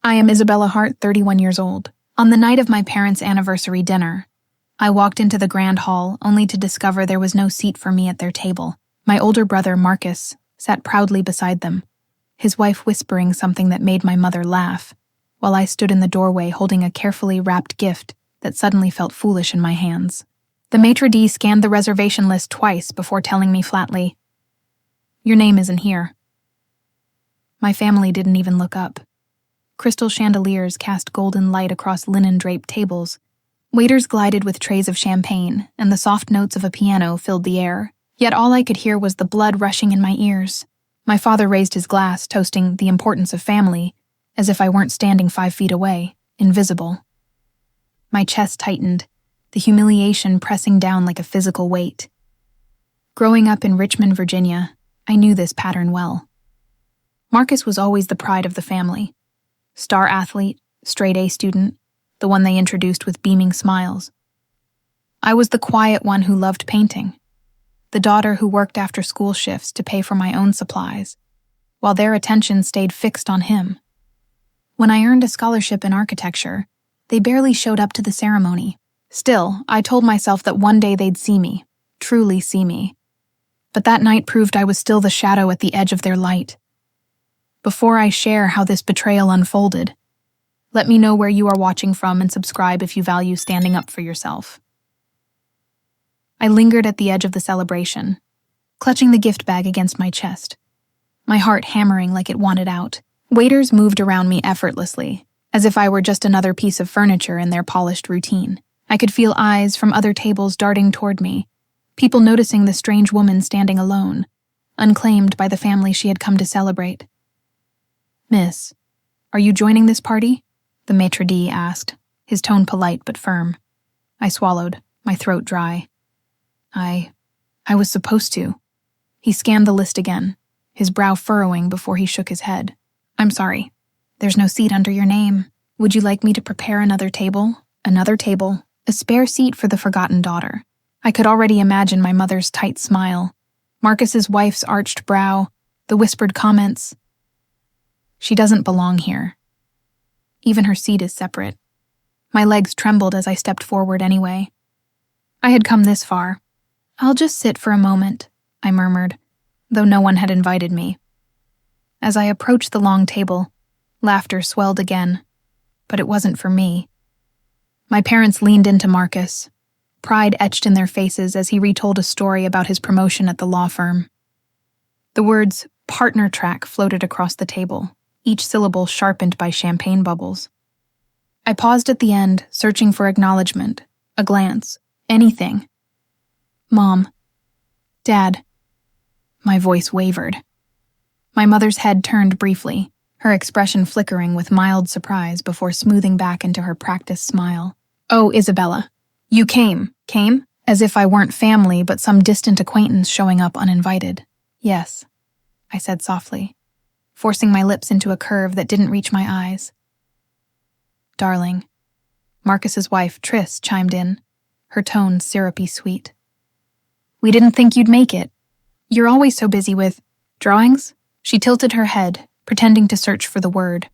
I am Isabella Hart, 31 years old. On the night of my parents' anniversary dinner, I walked into the grand hall only to discover there was no seat for me at their table. My older brother, Marcus, sat proudly beside them, his wife whispering something that made my mother laugh, while I stood in the doorway holding a carefully wrapped gift that suddenly felt foolish in my hands. The maitre d' scanned the reservation list twice before telling me flatly, "Your name isn't here." My family didn't even look up. Crystal chandeliers cast golden light across linen-draped tables. Waiters glided with trays of champagne, and the soft notes of a piano filled the air. Yet all I could hear was the blood rushing in my ears. My father raised his glass, toasting the importance of family, as if I weren't standing 5 feet away, invisible. My chest tightened, the humiliation pressing down like a physical weight. Growing up in Richmond, Virginia, I knew this pattern well. Marcus was always the pride of the family. Star athlete, straight-A student, the one they introduced with beaming smiles. I was the quiet one who loved painting, the daughter who worked after school shifts to pay for my own supplies, while their attention stayed fixed on him. When I earned a scholarship in architecture, they barely showed up to the ceremony. Still, I told myself that one day they'd see me, truly see me. But that night proved I was still the shadow at the edge of their light. Before I share how this betrayal unfolded, let me know where you are watching from and subscribe if you value standing up for yourself. I lingered at the edge of the celebration, clutching the gift bag against my chest, my heart hammering like it wanted out. Waiters moved around me effortlessly, as if I were just another piece of furniture in their polished routine. I could feel eyes from other tables darting toward me, people noticing the strange woman standing alone, unclaimed by the family she had come to celebrate. "Miss, are you joining this party?" the maitre d' asked, his tone polite but firm. I swallowed, my throat dry. I was supposed to. He scanned the list again, his brow furrowing before he shook his head. "I'm sorry. There's no seat under your name. Would you like me to prepare another table? Another table, a spare seat for the forgotten daughter." I could already imagine my mother's tight smile, Marcus's wife's arched brow, the whispered comments. "She doesn't belong here. Even her seat is separate." My legs trembled as I stepped forward anyway. I had come this far. "I'll just sit for a moment," I murmured, though no one had invited me. As I approached the long table, laughter swelled again, but it wasn't for me. My parents leaned into Marcus, pride etched in their faces as he retold a story about his promotion at the law firm. The words "partner track" floated across the table, each syllable sharpened by champagne bubbles. I paused at the end, searching for acknowledgement, a glance, anything. "Mom. Dad." My voice wavered. My mother's head turned briefly, her expression flickering with mild surprise before smoothing back into her practiced smile. "Oh, Isabella. You came? As if I weren't family but some distant acquaintance showing up uninvited." "Yes," I said softly, forcing my lips into a curve that didn't reach my eyes. "Darling," Marcus's wife, Triss, chimed in, her tone syrupy sweet. "We didn't think you'd make it. You're always so busy with drawings?" She tilted her head, pretending to search for the word.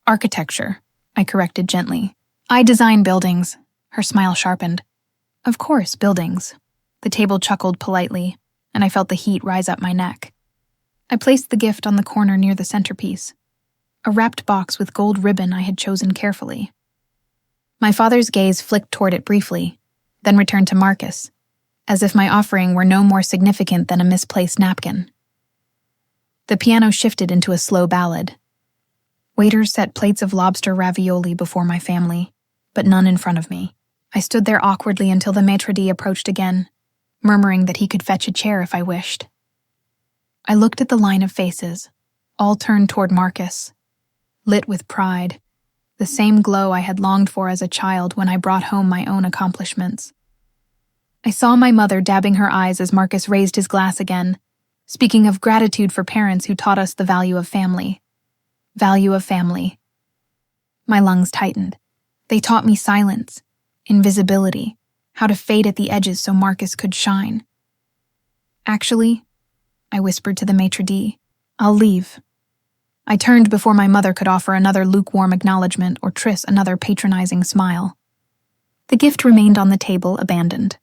"Architecture," I corrected gently. "I design buildings." Her smile sharpened. "Of course, buildings." The table chuckled politely, and I felt the heat rise up my neck. I placed the gift on the corner near the centerpiece, a wrapped box with gold ribbon I had chosen carefully. My father's gaze flicked toward it briefly, then returned to Marcus, as if my offering were no more significant than a misplaced napkin. The piano shifted into a slow ballad. Waiters set plates of lobster ravioli before my family, but none in front of me. I stood there awkwardly until the maitre d' approached again, murmuring that he could fetch a chair if I wished. I looked at the line of faces, all turned toward Marcus, lit with pride, the same glow I had longed for as a child when I brought home my own accomplishments. I saw my mother dabbing her eyes as Marcus raised his glass again, speaking of gratitude for parents who taught us the value of family. Value of family. My lungs tightened. They taught me silence, invisibility, how to fade at the edges so Marcus could shine. "Actually," I whispered to the maitre d', "I'll leave." I turned before my mother could offer another lukewarm acknowledgement or Triss another patronizing smile. The gift remained on the table, abandoned.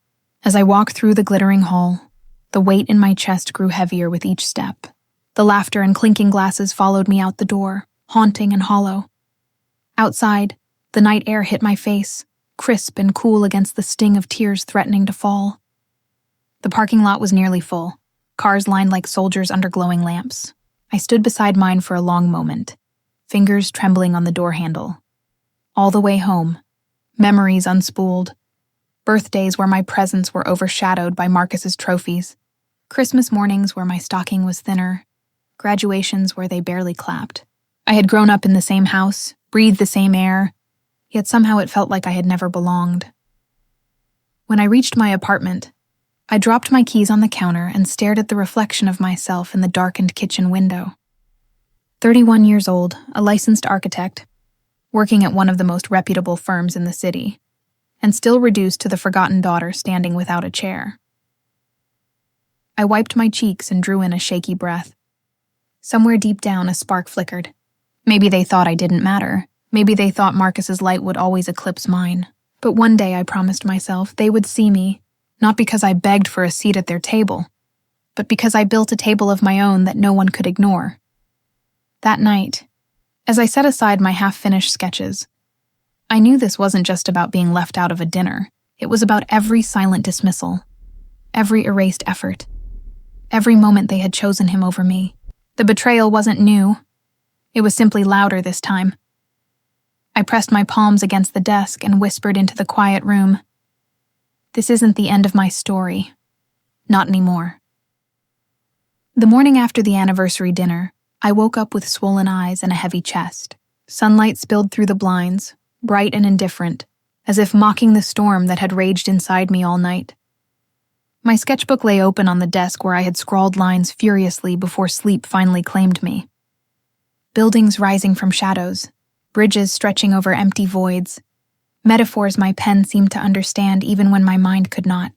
As I walked through the glittering hall, the weight in my chest grew heavier with each step. The laughter and clinking glasses followed me out the door, haunting and hollow. Outside, the night air hit my face, crisp and cool against the sting of tears threatening to fall. The parking lot was nearly full, cars lined like soldiers under glowing lamps. I stood beside mine for a long moment, fingers trembling on the door handle. All the way home, memories unspooled, birthdays where my presents were overshadowed by Marcus's trophies, Christmas mornings where my stocking was thinner, graduations where they barely clapped. I had grown up in the same house, breathed the same air, yet somehow it felt like I had never belonged. When I reached my apartment, I dropped my keys on the counter and stared at the reflection of myself in the darkened kitchen window. 31 years old, a licensed architect, working at one of the most reputable firms in the city, and still reduced to the forgotten daughter standing without a chair. I wiped my cheeks and drew in a shaky breath. Somewhere deep down, a spark flickered. Maybe they thought I didn't matter. Maybe they thought Marcus's light would always eclipse mine. But one day, I promised myself, they would see me, not because I begged for a seat at their table, but because I built a table of my own that no one could ignore. That night, as I set aside my half-finished sketches, I knew this wasn't just about being left out of a dinner. It was about every silent dismissal, every erased effort, every moment they had chosen him over me. The betrayal wasn't new. It was simply louder this time. I pressed my palms against the desk and whispered into the quiet room, "This isn't the end of my story. Not anymore." The morning after the anniversary dinner, I woke up with swollen eyes and a heavy chest. Sunlight spilled through the blinds, bright and indifferent, as if mocking the storm that had raged inside me all night. My sketchbook lay open on the desk where I had scrawled lines furiously before sleep finally claimed me. Buildings rising from shadows, bridges stretching over empty voids, metaphors my pen seemed to understand even when my mind could not.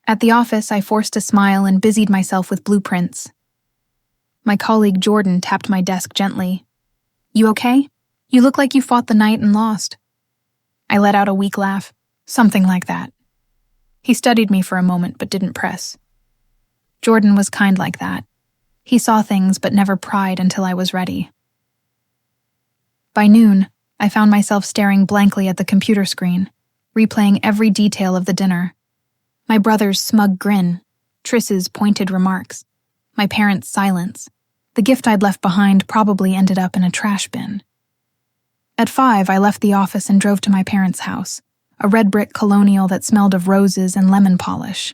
At the office, I forced a smile and busied myself with blueprints. My colleague Jordan tapped my desk gently. "You okay? You look like you fought the night and lost." I let out a weak laugh. "Something like that." He studied me for a moment but didn't press. Jordan was kind like that. He saw things but never pried until I was ready. By noon, I found myself staring blankly at the computer screen, replaying every detail of the dinner. My brother's smug grin, Triss's pointed remarks, my parents' silence. The gift I'd left behind probably ended up in a trash bin. At 5, I left the office and drove to my parents' house, a red brick colonial that smelled of roses and lemon polish.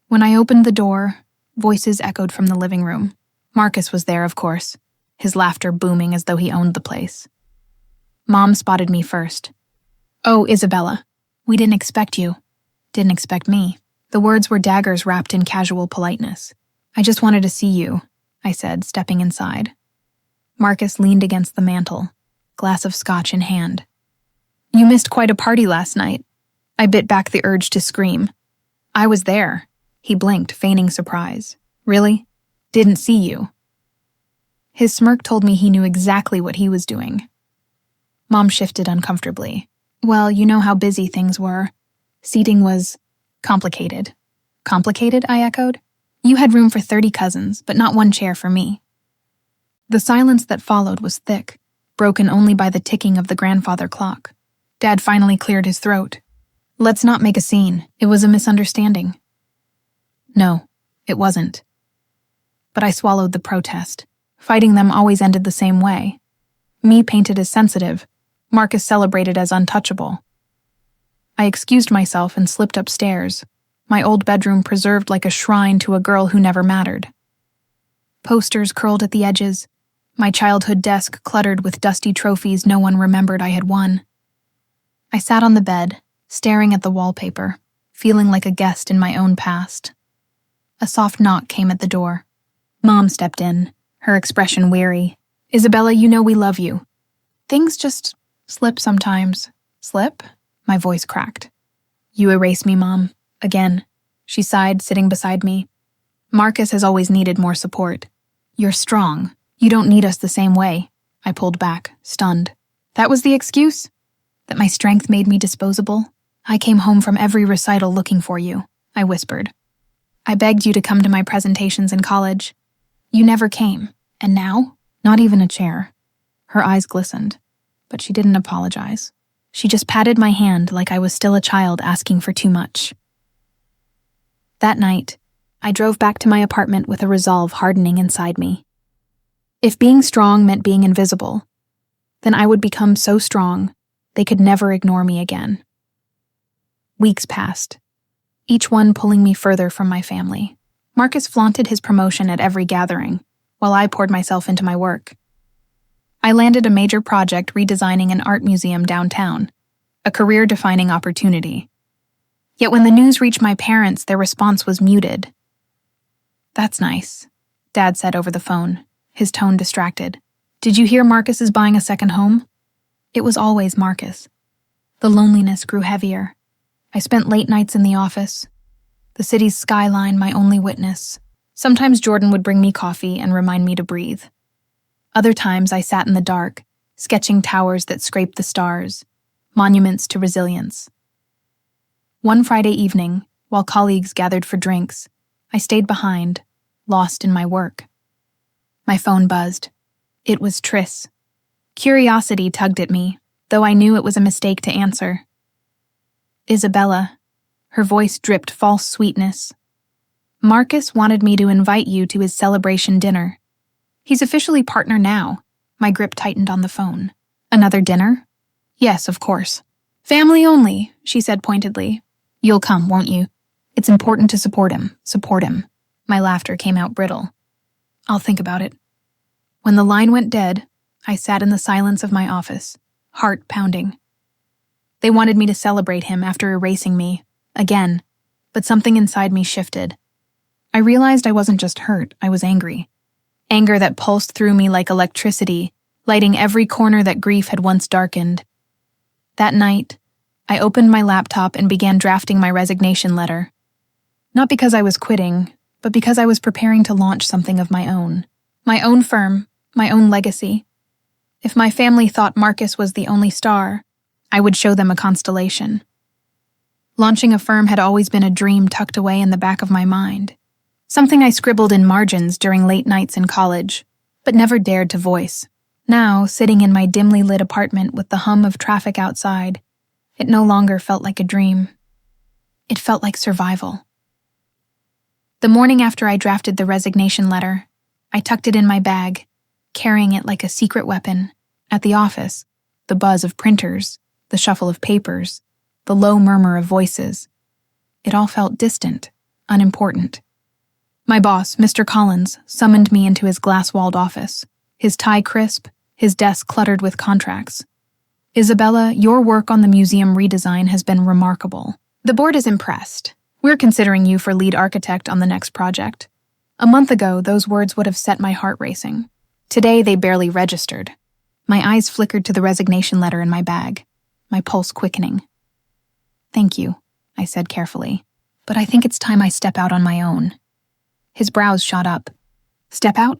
When I opened the door, voices echoed from the living room. Marcus was there, of course, his laughter booming as though he owned the place. Mom spotted me first. "Oh, Isabella, we didn't expect you." Didn't expect me. The words were daggers wrapped in casual politeness. "I just wanted to see you," I said, stepping inside. Marcus leaned against the mantel, glass of scotch in hand. "You missed quite a party last night." I bit back the urge to scream. "I was there." He blinked, feigning surprise. "Really? Didn't see you." His smirk told me he knew exactly what he was doing. Mom shifted uncomfortably. "Well, you know how busy things were. Seating was complicated." "Complicated?" I echoed. "You had room for 30 cousins, but not one chair for me." The silence that followed was thick, broken only by the ticking of the grandfather clock. Dad finally cleared his throat. "Let's not make a scene. It was a misunderstanding." No, it wasn't. But I swallowed the protest. Fighting them always ended the same way. Me painted as sensitive, Marcus celebrated as untouchable. I excused myself and slipped upstairs, my old bedroom preserved like a shrine to a girl who never mattered. Posters curled at the edges, my childhood desk cluttered with dusty trophies no one remembered I had won. I sat on the bed, staring at the wallpaper, feeling like a guest in my own past. A soft knock came at the door. Mom stepped in, her expression weary. "Isabella, you know we love you. Things just slip sometimes." "Slip?" My voice cracked. "You erase me, Mom. Again." She sighed, sitting beside me. "Marcus has always needed more support. You're strong. You don't need us the same way. I pulled back, stunned. That was the excuse? That my strength made me disposable? I came home from every recital looking for you, I whispered. I begged you to come to my presentations in college. You never came. And now? Not even a chair. Her eyes glistened, but she didn't apologize. She just patted my hand like I was still a child asking for too much. That night, I drove back to my apartment with a resolve hardening inside me. If being strong meant being invisible, then I would become so strong they could never ignore me again. Weeks passed, each one pulling me further from my family. Marcus flaunted his promotion at every gathering, while I poured myself into my work. I landed a major project redesigning an art museum downtown, a career-defining opportunity. Yet when the news reached my parents, their response was muted. That's nice, Dad said over the phone, his tone distracted. Did you hear Marcus is buying a second home? It was always Marcus. The loneliness grew heavier. I spent late nights in the office, the city's skyline my only witness. Sometimes Jordan would bring me coffee and remind me to breathe. Other times I sat in the dark, sketching towers that scraped the stars, monuments to resilience. One Friday evening, while colleagues gathered for drinks, I stayed behind, lost in my work. My phone buzzed. It was Triss. Curiosity tugged at me, though I knew it was a mistake to answer. Isabella. Her voice dripped false sweetness. Marcus wanted me to invite you to his celebration dinner. He's officially partner now. My grip tightened on the phone. Another dinner? Yes, of course. Family only, she said pointedly. You'll come, won't you? It's important to support him. Support him. My laughter came out brittle. I'll think about it. When the line went dead, I sat in the silence of my office, heart pounding. They wanted me to celebrate him after erasing me, again, but something inside me shifted. I realized I wasn't just hurt, I was angry. Anger that pulsed through me like electricity, lighting every corner that grief had once darkened. That night, I opened my laptop and began drafting my resignation letter. Not because I was quitting, but because I was preparing to launch something of my own. My own firm, my own legacy. If my family thought Marcus was the only star, I would show them a constellation. Launching a firm had always been a dream tucked away in the back of my mind. Something I scribbled in margins during late nights in college, but never dared to voice. Now, sitting in my dimly lit apartment with the hum of traffic outside, it no longer felt like a dream. It felt like survival. The morning after I drafted the resignation letter, I tucked it in my bag, carrying it like a secret weapon. At the office, the buzz of printers, the shuffle of papers, the low murmur of voices. It all felt distant, unimportant. My boss, Mr. Collins, summoned me into his glass-walled office, his tie crisp, his desk cluttered with contracts. Isabella, your work on the museum redesign has been remarkable. The board is impressed. We're considering you for lead architect on the next project. A month ago, those words would have set my heart racing. Today, they barely registered. My eyes flickered to the resignation letter in my bag, my pulse quickening. Thank you, I said carefully, but I think it's time I step out on my own. His brows shot up. Step out?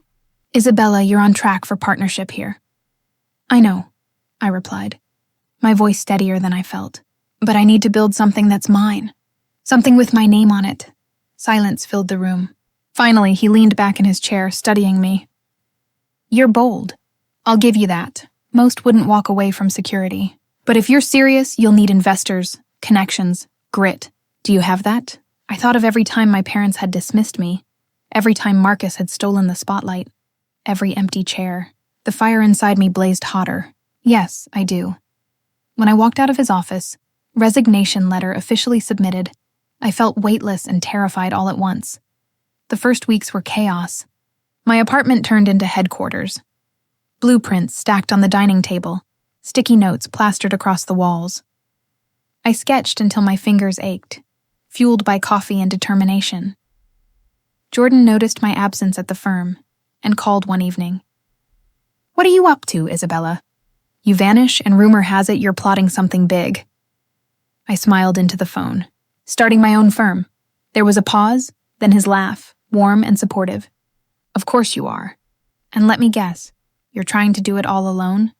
Isabella, you're on track for partnership here. I know, I replied, my voice steadier than I felt. But I need to build something that's mine. Something with my name on it. Silence filled the room. Finally, he leaned back in his chair, studying me. You're bold. I'll give you that. Most wouldn't walk away from security. But if you're serious, you'll need investors, connections, grit. Do you have that? I thought of every time my parents had dismissed me. Every time Marcus had stolen the spotlight. Every empty chair. The fire inside me blazed hotter. Yes, I do. When I walked out of his office, resignation letter officially submitted, I felt weightless and terrified all at once. The first weeks were chaos. My apartment turned into headquarters. Blueprints stacked on the dining table, sticky notes plastered across the walls. I sketched until my fingers ached, fueled by coffee and determination. Jordan noticed my absence at the firm and called one evening. What are you up to, Isabella? You vanish, and rumor has it you're plotting something big. I smiled into the phone. Starting my own firm. There was a pause, then his laugh, warm and supportive. Of course you are. And let me guess, you're trying to do it all alone?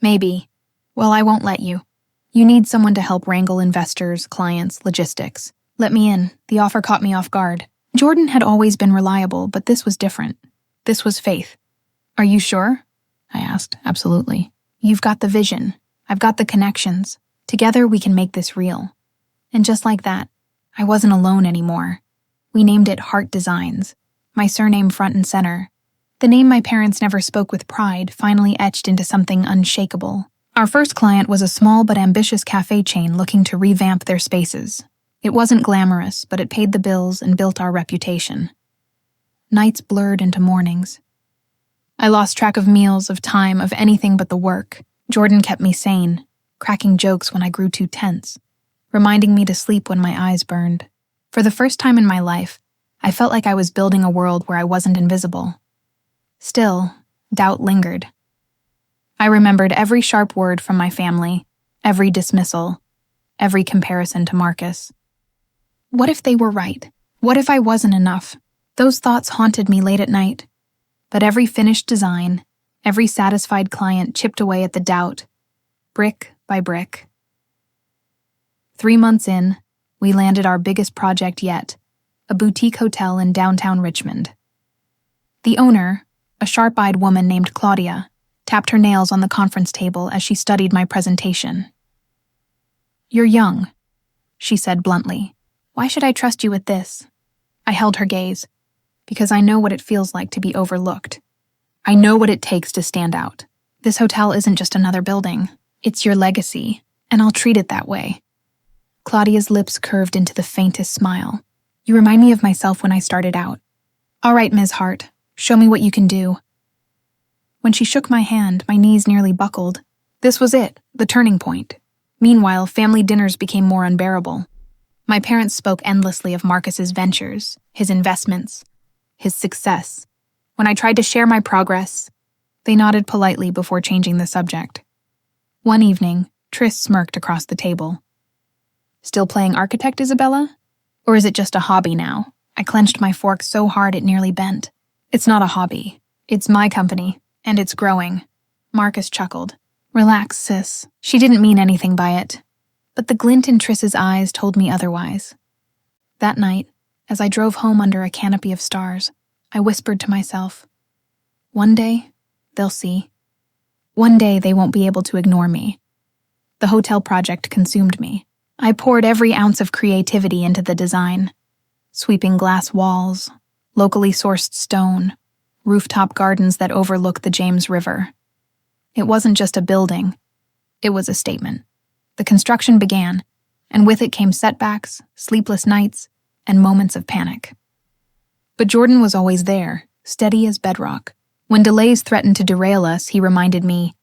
Maybe. Well, I won't let you. You need someone to help wrangle investors, clients, logistics. Let me in. The offer caught me off guard. Jordan had always been reliable, but this was different. This was faith. Are you sure? I asked. Absolutely. You've got the vision. I've got the connections. Together we can make this real. And just like that, I wasn't alone anymore. We named it Heart Designs, my surname front and center. The name my parents never spoke with pride finally etched into something unshakable. Our first client was a small but ambitious cafe chain looking to revamp their spaces. It wasn't glamorous, but it paid the bills and built our reputation. Nights blurred into mornings. I lost track of meals, of time, of anything but the work. Jordan kept me sane, cracking jokes when I grew too tense, reminding me to sleep when my eyes burned. For the first time in my life, I felt like I was building a world where I wasn't invisible. Still, doubt lingered. I remembered every sharp word from my family, every dismissal, every comparison to Marcus. What if they were right? What if I wasn't enough? Those thoughts haunted me late at night. But every finished design, every satisfied client chipped away at the doubt, brick by brick. 3 months in, we landed our biggest project yet, a boutique hotel in downtown Richmond. The owner, a sharp-eyed woman named Claudia, tapped her nails on the conference table as she studied my presentation. "You're young," she said bluntly. "Why should I trust you with this?" I held her gaze, because I know what it feels like to be overlooked. I know what it takes to stand out. This hotel isn't just another building. It's your legacy, and I'll treat it that way. Claudia's lips curved into the faintest smile. "You remind me of myself when I started out." "All right, Ms. Hart, show me what you can do." When she shook my hand, my knees nearly buckled. This was it, the turning point. Meanwhile, family dinners became more unbearable. My parents spoke endlessly of Marcus's ventures, his investments, his success. When I tried to share my progress, they nodded politely before changing the subject. One evening, Tris smirked across the table. "Still playing architect, Isabella? Or is it just a hobby now?" I clenched my fork so hard it nearly bent. "It's not a hobby. It's my company, and it's growing." Marcus chuckled. "Relax, sis." She didn't mean anything by it, but the glint in Tris's eyes told me otherwise. That night, as I drove home under a canopy of stars, I whispered to myself, "One day, they'll see. One day they won't be able to ignore me." The hotel project consumed me. I poured every ounce of creativity into the design. Sweeping glass walls, locally sourced stone, rooftop gardens that overlook the James River. It wasn't just a building, it was a statement. The construction began, and with it came setbacks, sleepless nights, and moments of panic. But Jordan was always there, steady as bedrock. When delays threatened to derail us, he reminded me,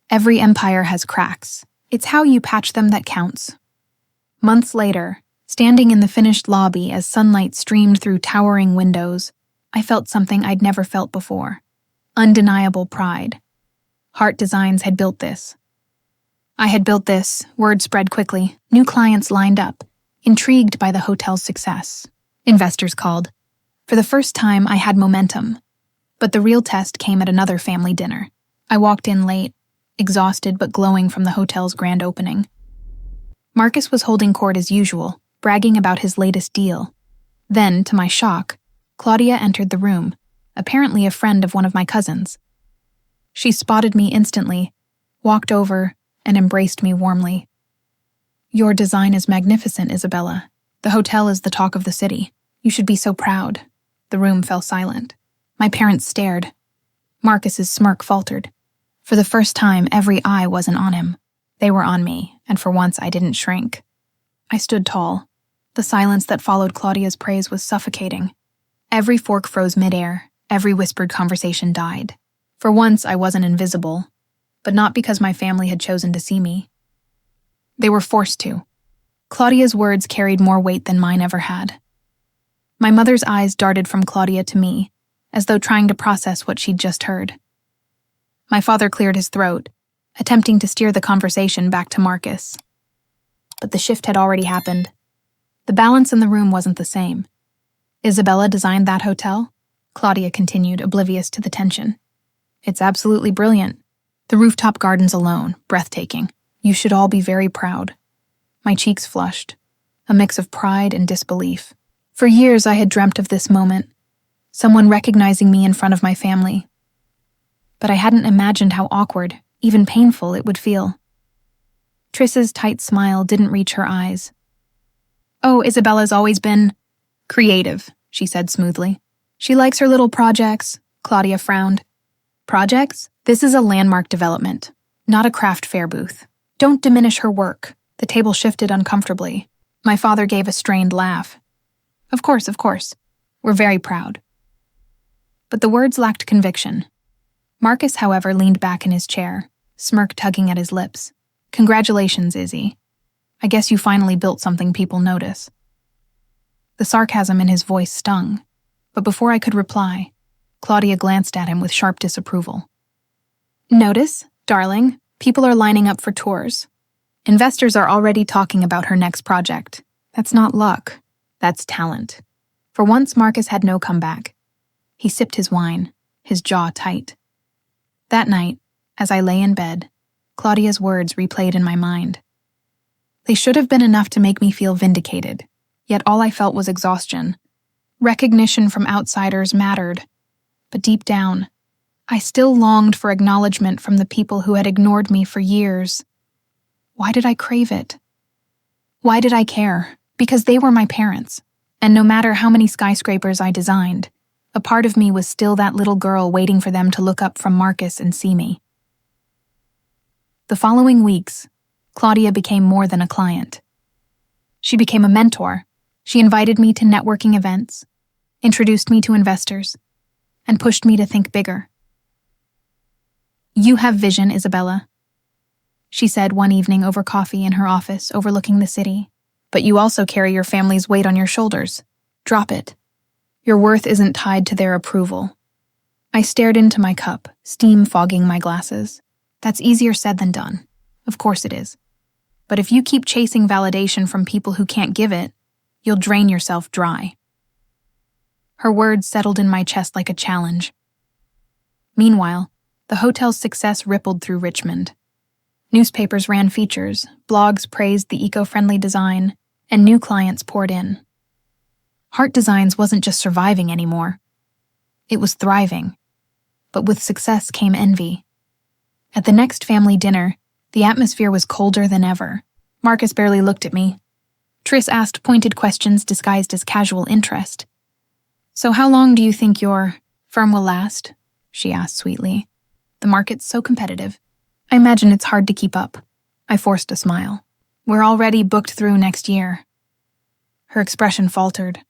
"Every empire has cracks. It's how you patch them that counts." Months later, standing in the finished lobby as sunlight streamed through towering windows, I felt something I'd never felt before. Undeniable pride. Heart Designs had built this. I had built this, word spread quickly. New clients lined up, intrigued by the hotel's success. Investors called. For the first time, I had momentum. But the real test came at another family dinner. I walked in late, exhausted but glowing from the hotel's grand opening. Marcus was holding court as usual, bragging about his latest deal. Then, to my shock, Claudia entered the room, apparently a friend of one of my cousins. She spotted me instantly, walked over, and embraced me warmly. "Your design is magnificent, Isabella. The hotel is the talk of the city. You should be so proud." The room fell silent. My parents stared. Marcus's smirk faltered. For the first time, every eye wasn't on him. They were on me, and for once I didn't shrink. I stood tall. The silence that followed Claudia's praise was suffocating. Every fork froze midair, every whispered conversation died. For once, I wasn't invisible, but not because my family had chosen to see me. They were forced to. Claudia's words carried more weight than mine ever had. My mother's eyes darted from Claudia to me, as though trying to process what she'd just heard. My father cleared his throat, attempting to steer the conversation back to Marcus. But the shift had already happened. The balance in the room wasn't the same. Isabella designed that hotel? Claudia continued, oblivious to the tension. It's absolutely brilliant. The rooftop gardens alone, breathtaking. You should all be very proud. My cheeks flushed, a mix of pride and disbelief. For years I had dreamt of this moment, someone recognizing me in front of my family. But I hadn't imagined how awkward, even painful, it would feel. Triss's tight smile didn't reach her eyes. Oh, Isabella's always been creative, she said smoothly. She likes her little projects, Claudia frowned. Projects? This is a landmark development, not a craft fair booth. Don't diminish her work. The table shifted uncomfortably. My father gave a strained laugh. Of course. We're very proud. But the words lacked conviction. Marcus, however, leaned back in his chair, smirk tugging at his lips. Congratulations, Izzy. I guess you finally built something people notice. The sarcasm in his voice stung, but before I could reply, Claudia glanced at him with sharp disapproval. Notice, darling, people are lining up for tours. Investors are already talking about her next project. That's not luck. That's talent. For once, Marcus had no comeback. He sipped his wine, his jaw tight. That night, as I lay in bed, Claudia's words replayed in my mind. They should have been enough to make me feel vindicated, yet all I felt was exhaustion. Recognition from outsiders mattered, but deep down, I still longed for acknowledgement from the people who had ignored me for years. Why did I crave it? Why did I care? Because they were my parents, and no matter how many skyscrapers I designed, a part of me was still that little girl waiting for them to look up from Marcus and see me. The following weeks, Claudia became more than a client. She became a mentor. She invited me to networking events, introduced me to investors, and pushed me to think bigger. You have vision, Isabella, she said one evening over coffee in her office overlooking the city. But you also carry your family's weight on your shoulders. Drop it. Your worth isn't tied to their approval. I stared into my cup, steam fogging my glasses. That's easier said than done. Of course it is. But if you keep chasing validation from people who can't give it, you'll drain yourself dry. Her words settled in my chest like a challenge. Meanwhile, the hotel's success rippled through Richmond. Newspapers ran features, blogs praised the eco-friendly design, and new clients poured in. Heart Designs wasn't just surviving anymore. It was thriving. But with success came envy. At the next family dinner, the atmosphere was colder than ever. Marcus barely looked at me. Triss asked pointed questions disguised as casual interest. So how long do you think your firm will last? She asked sweetly. The market's so competitive. I imagine it's hard to keep up. I forced a smile. We're already booked through next year. Her expression faltered,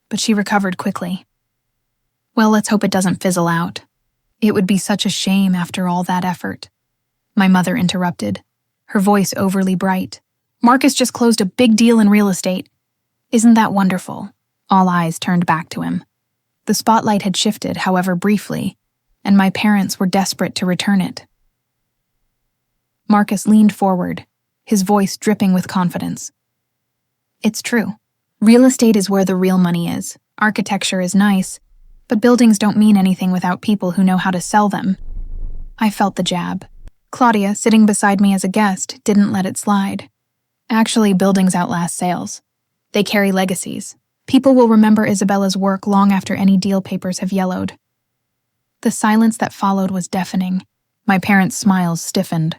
but she recovered quickly. Well, let's hope it doesn't fizzle out. It would be such a shame after all that effort. My mother interrupted, her voice overly bright. Marcus just closed a big deal in real estate. Isn't that wonderful? All eyes turned back to him. The spotlight had shifted, however briefly, and my parents were desperate to return it. Marcus leaned forward, his voice dripping with confidence. It's true. Real estate is where the real money is. Architecture is nice, but buildings don't mean anything without people who know how to sell them. I felt the jab. Claudia, sitting beside me as a guest, didn't let it slide. Actually, buildings outlast sales. They carry legacies. People will remember Isabella's work long after any deal papers have yellowed. The silence that followed was deafening. My parents' smiles stiffened.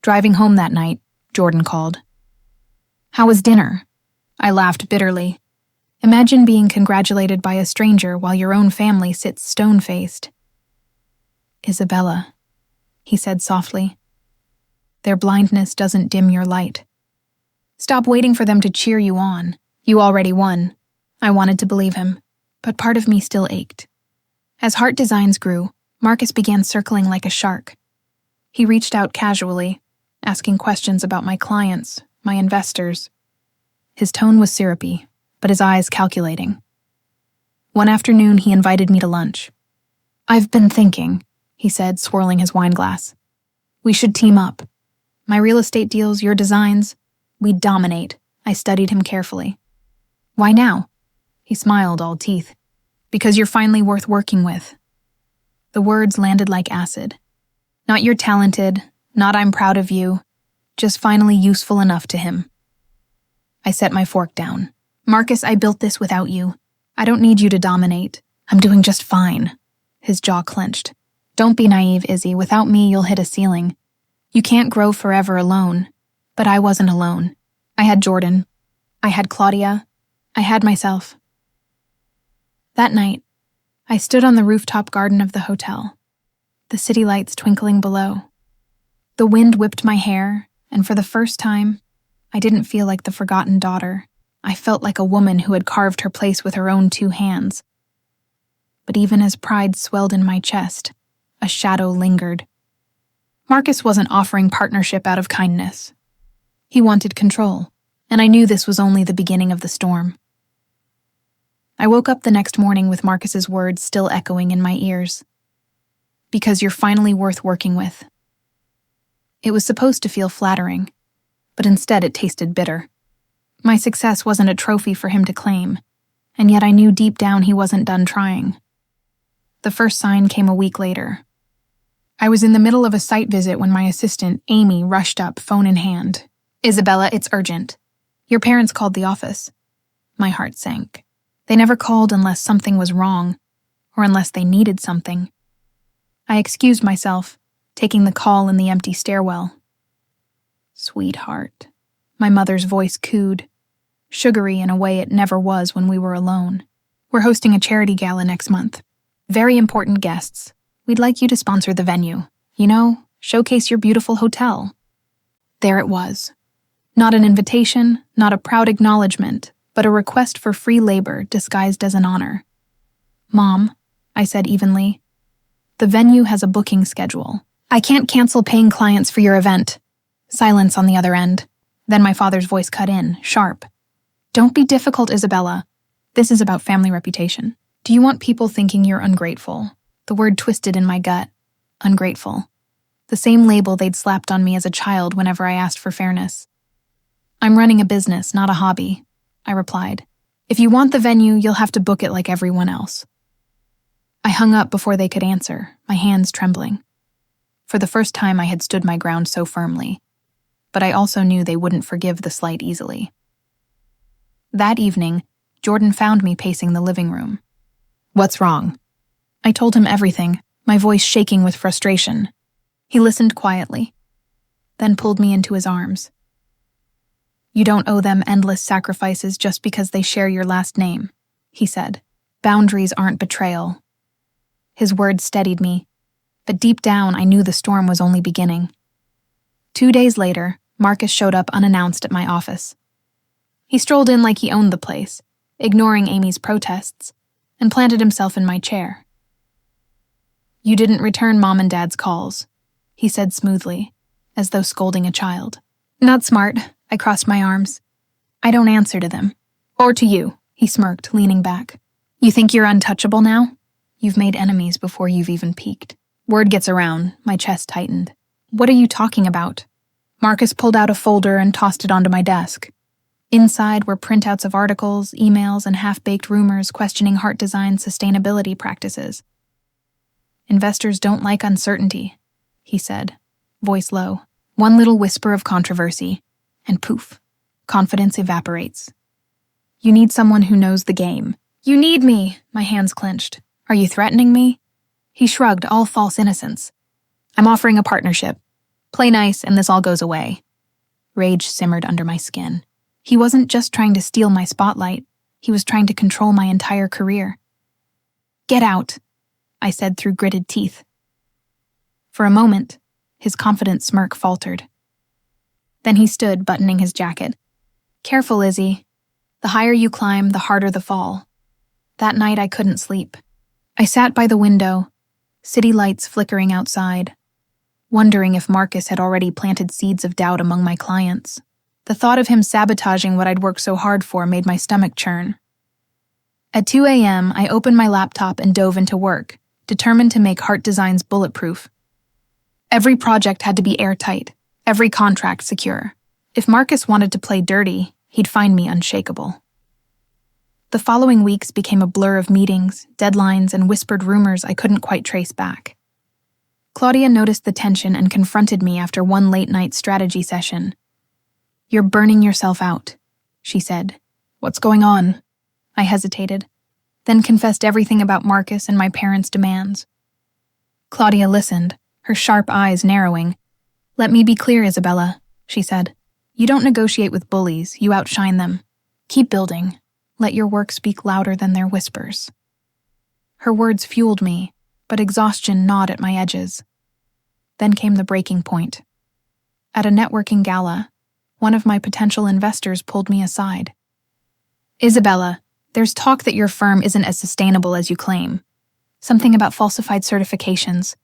Driving home that night, Jordan called. How was dinner? I laughed bitterly. Imagine being congratulated by a stranger while your own family sits stone-faced. Isabella, he said softly. Their blindness doesn't dim your light. Stop waiting for them to cheer you on. You already won. I wanted to believe him, but part of me still ached. As Heart Designs grew, Marcus began circling like a shark. He reached out casually, asking questions about my clients, my investors. His tone was syrupy, but his eyes calculating. One afternoon, he invited me to lunch. I've been thinking, he said, swirling his wine glass. We should team up. My real estate deals, your designs. We'd dominate. I studied him carefully. Why now? He smiled, all teeth. Because you're finally worth working with. The words landed like acid. Not you're talented, not I'm proud of you, just finally useful enough to him. I set my fork down. Marcus, I built this without you. I don't need you to dominate. I'm doing just fine. His jaw clenched. Don't be naive, Izzy. Without me, you'll hit a ceiling. You can't grow forever alone. But I wasn't alone. I had Jordan. I had Claudia. I had myself. That night, I stood on the rooftop garden of the hotel, the city lights twinkling below. The wind whipped my hair, and for the first time, I didn't feel like the forgotten daughter. I felt like a woman who had carved her place with her own 2 hands. But even as pride swelled in my chest, a shadow lingered. Marcus wasn't offering partnership out of kindness. He wanted control, and I knew this was only the beginning of the storm. I woke up the next morning with Marcus's words still echoing in my ears. Because you're finally worth working with. It was supposed to feel flattering, but instead it tasted bitter. My success wasn't a trophy for him to claim, and yet I knew deep down he wasn't done trying. The first sign came a week later. I was in the middle of a site visit when my assistant, Amy, rushed up, phone in hand. Isabella, it's urgent. Your parents called the office. My heart sank. They never called unless something was wrong, or unless they needed something. I excused myself, taking the call in the empty stairwell. Sweetheart. My mother's voice cooed, sugary in a way it never was when we were alone. We're hosting a charity gala next month. Very important guests. We'd like you to sponsor the venue. You know, showcase your beautiful hotel. There it was. Not an invitation, not a proud acknowledgement, but a request for free labor disguised as an honor. Mom, I said evenly, the venue has a booking schedule. I can't cancel paying clients for your event. Silence on the other end. Then my father's voice cut in, sharp. Don't be difficult, Isabella. This is about family reputation. Do you want people thinking you're ungrateful? The word twisted in my gut. Ungrateful. The same label they'd slapped on me as a child whenever I asked for fairness. I'm running a business, not a hobby, I replied. If you want the venue, you'll have to book it like everyone else. I hung up before they could answer, my hands trembling. For the first time, I had stood my ground so firmly, but I also knew they wouldn't forgive the slight easily. That evening, Jordan found me pacing the living room. What's wrong? I told him everything, my voice shaking with frustration. He listened quietly, then pulled me into his arms. You don't owe them endless sacrifices just because they share your last name, he said. Boundaries aren't betrayal. His words steadied me, but deep down I knew the storm was only beginning. 2 days later, Marcus showed up unannounced at my office. He strolled in like he owned the place, ignoring Amy's protests, and planted himself in my chair. You didn't return Mom and Dad's calls, he said smoothly, as though scolding a child. Not smart, I crossed my arms. I don't answer to them. Or to you, he smirked, leaning back. You think you're untouchable now? You've made enemies before you've even peeked. Word gets around, my chest tightened. What are you talking about? Marcus pulled out a folder and tossed it onto my desk. Inside were printouts of articles, emails, and half-baked rumors questioning Heart Design's sustainability practices. Investors don't like uncertainty, he said, voice low. One little whisper of controversy, and poof, confidence evaporates. You need someone who knows the game. You need me, my hands clenched. Are you threatening me? He shrugged, all false innocence. I'm offering a partnership. Play nice and this all goes away. Rage simmered under my skin. He wasn't just trying to steal my spotlight. He was trying to control my entire career. Get out, I said through gritted teeth. For a moment, his confident smirk faltered. Then he stood, buttoning his jacket. Careful, Izzy. The higher you climb, the harder the fall. That night I couldn't sleep. I sat by the window, city lights flickering outside, wondering if Marcus had already planted seeds of doubt among my clients. The thought of him sabotaging what I'd worked so hard for made my stomach churn. At 2 a.m., I opened my laptop and dove into work, determined to make Heart Designs bulletproof. Every project had to be airtight, every contract secure. If Marcus wanted to play dirty, he'd find me unshakable. The following weeks became a blur of meetings, deadlines, and whispered rumors I couldn't quite trace back. Claudia noticed the tension and confronted me after one late-night strategy session. "You're burning yourself out," she said. "What's going on?" I hesitated, then confessed everything about Marcus and my parents' demands. Claudia listened, her sharp eyes narrowing. "Let me be clear, Isabella," she said. "You don't negotiate with bullies, you outshine them. Keep building. Let your work speak louder than their whispers." Her words fueled me, but exhaustion gnawed at my edges. Then came the breaking point. At a networking gala, one of my potential investors pulled me aside. "Isabella, there's talk that your firm isn't as sustainable as you claim. Something about falsified certifications."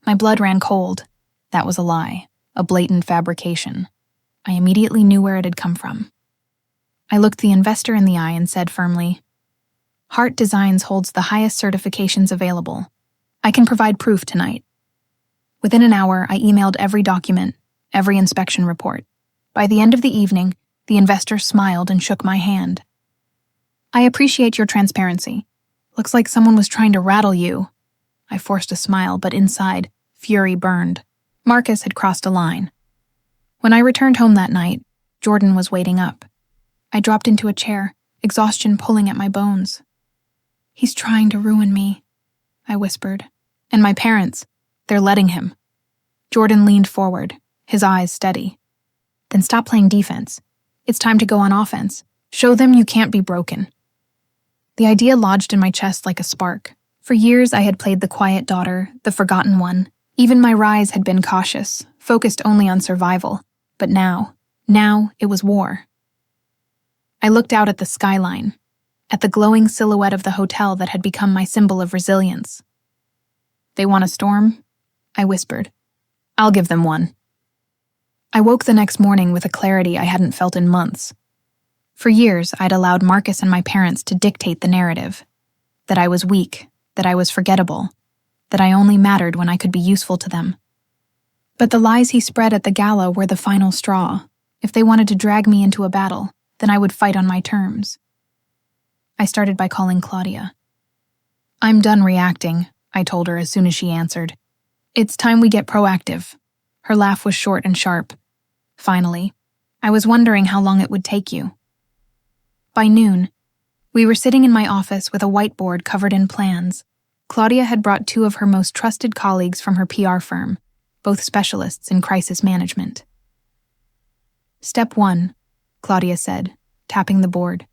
My blood ran cold. That was a lie, a blatant fabrication. I immediately knew where it had come from. I looked the investor in the eye and said firmly, "Hart Designs holds the highest certifications available. I can provide proof tonight." Within an hour, I emailed every document, every inspection report. By the end of the evening, the investor smiled and shook my hand. "I appreciate your transparency. Looks like someone was trying to rattle you." I forced a smile, but inside, fury burned. Marcus had crossed a line. When I returned home that night, Jordan was waiting up. I dropped into a chair, exhaustion pulling at my bones. "He's trying to ruin me," I whispered. "And my parents, they're letting him." Jordan leaned forward, his eyes steady. "Then stop playing defense. It's time to go on offense. Show them you can't be broken." The idea lodged in my chest like a spark. For years I had played the quiet daughter, the forgotten one. Even my rise had been cautious, focused only on survival. But now it was war. I looked out at the skyline, at the glowing silhouette of the hotel that had become my symbol of resilience. "They want a storm?" I whispered. "I'll give them one." I woke the next morning with a clarity I hadn't felt in months. For years, I'd allowed Marcus and my parents to dictate the narrative. That I was weak, that I was forgettable, that I only mattered when I could be useful to them. But the lies he spread at the gala were the final straw. If they wanted to drag me into a battle, then I would fight on my terms. I started by calling Claudia. "I'm done reacting," I told her as soon as she answered. "It's time we get proactive." Her laugh was short and sharp. "Finally. I was wondering how long it would take you." By noon, we were sitting in my office with a whiteboard covered in plans. Claudia had brought two of her most trusted colleagues from her PR firm, both specialists in crisis management. "Step 1, Claudia said, tapping the board.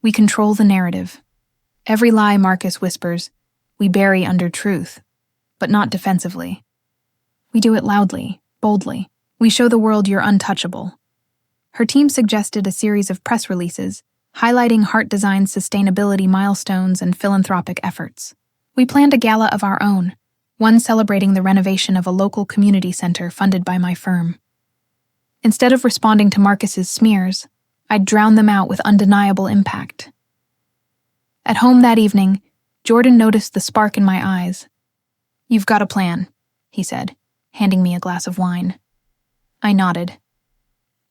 "We control the narrative. Every lie Marcus whispers, we bury under truth, but not defensively. We do it loudly, boldly. We show the world you're untouchable." Her team suggested a series of press releases, highlighting Hart Design's sustainability milestones and philanthropic efforts. We planned a gala of our own, one celebrating the renovation of a local community center funded by my firm. Instead of responding to Marcus's smears, I'd drown them out with undeniable impact. At home that evening, Jordan noticed the spark in my eyes. "You've got a plan," he said, handing me a glass of wine. I nodded.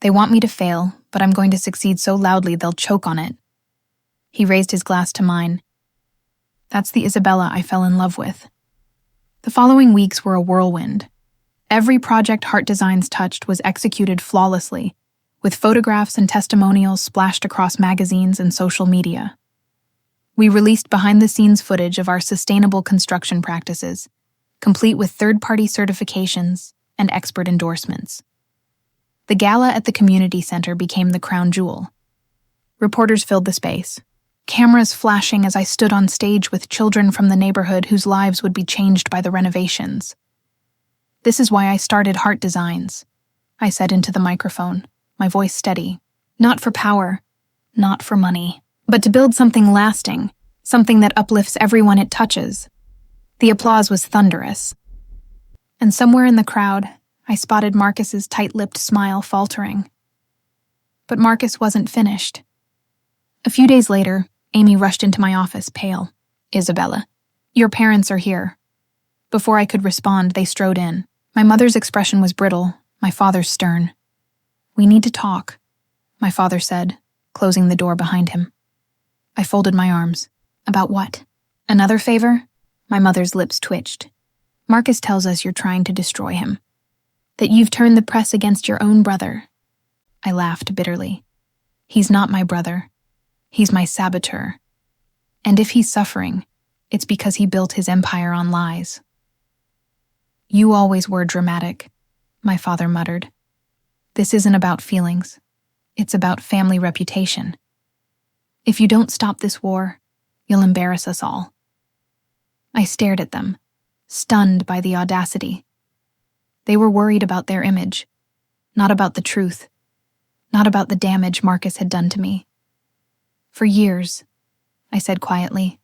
"They want me to fail, but I'm going to succeed so loudly they'll choke on it." He raised his glass to mine. "That's the Isabella I fell in love with." The following weeks were a whirlwind. Every project Hart Designs touched was executed flawlessly, with photographs and testimonials splashed across magazines and social media. We released behind-the-scenes footage of our sustainable construction practices, complete with third-party certifications and expert endorsements. The gala at the community center became the crown jewel. Reporters filled the space, cameras flashing as I stood on stage with children from the neighborhood whose lives would be changed by the renovations. "This is why I started Hart Designs," I said into the microphone, my voice steady. "Not for power, not for money, but to build something lasting, something that uplifts everyone it touches." The applause was thunderous. And somewhere in the crowd, I spotted Marcus's tight-lipped smile faltering. But Marcus wasn't finished. A few days later, Amy rushed into my office, pale. "Isabella, your parents are here." Before I could respond, they strode in. My mother's expression was brittle, my father's stern. "We need to talk," my father said, closing the door behind him. I folded my arms. About what? Another favor? My mother's lips twitched. Marcus tells us you're trying to destroy him. That you've turned the press against your own brother. I laughed bitterly. He's not my brother. He's my saboteur. And if he's suffering, it's because he built his empire on lies. You always were dramatic, my father muttered. This isn't about feelings. It's about family reputation. If you don't stop this war, you'll embarrass us all. I stared at them, stunned by the audacity. They were worried about their image, not about the truth, not about the damage Marcus had done to me. For years, I said quietly,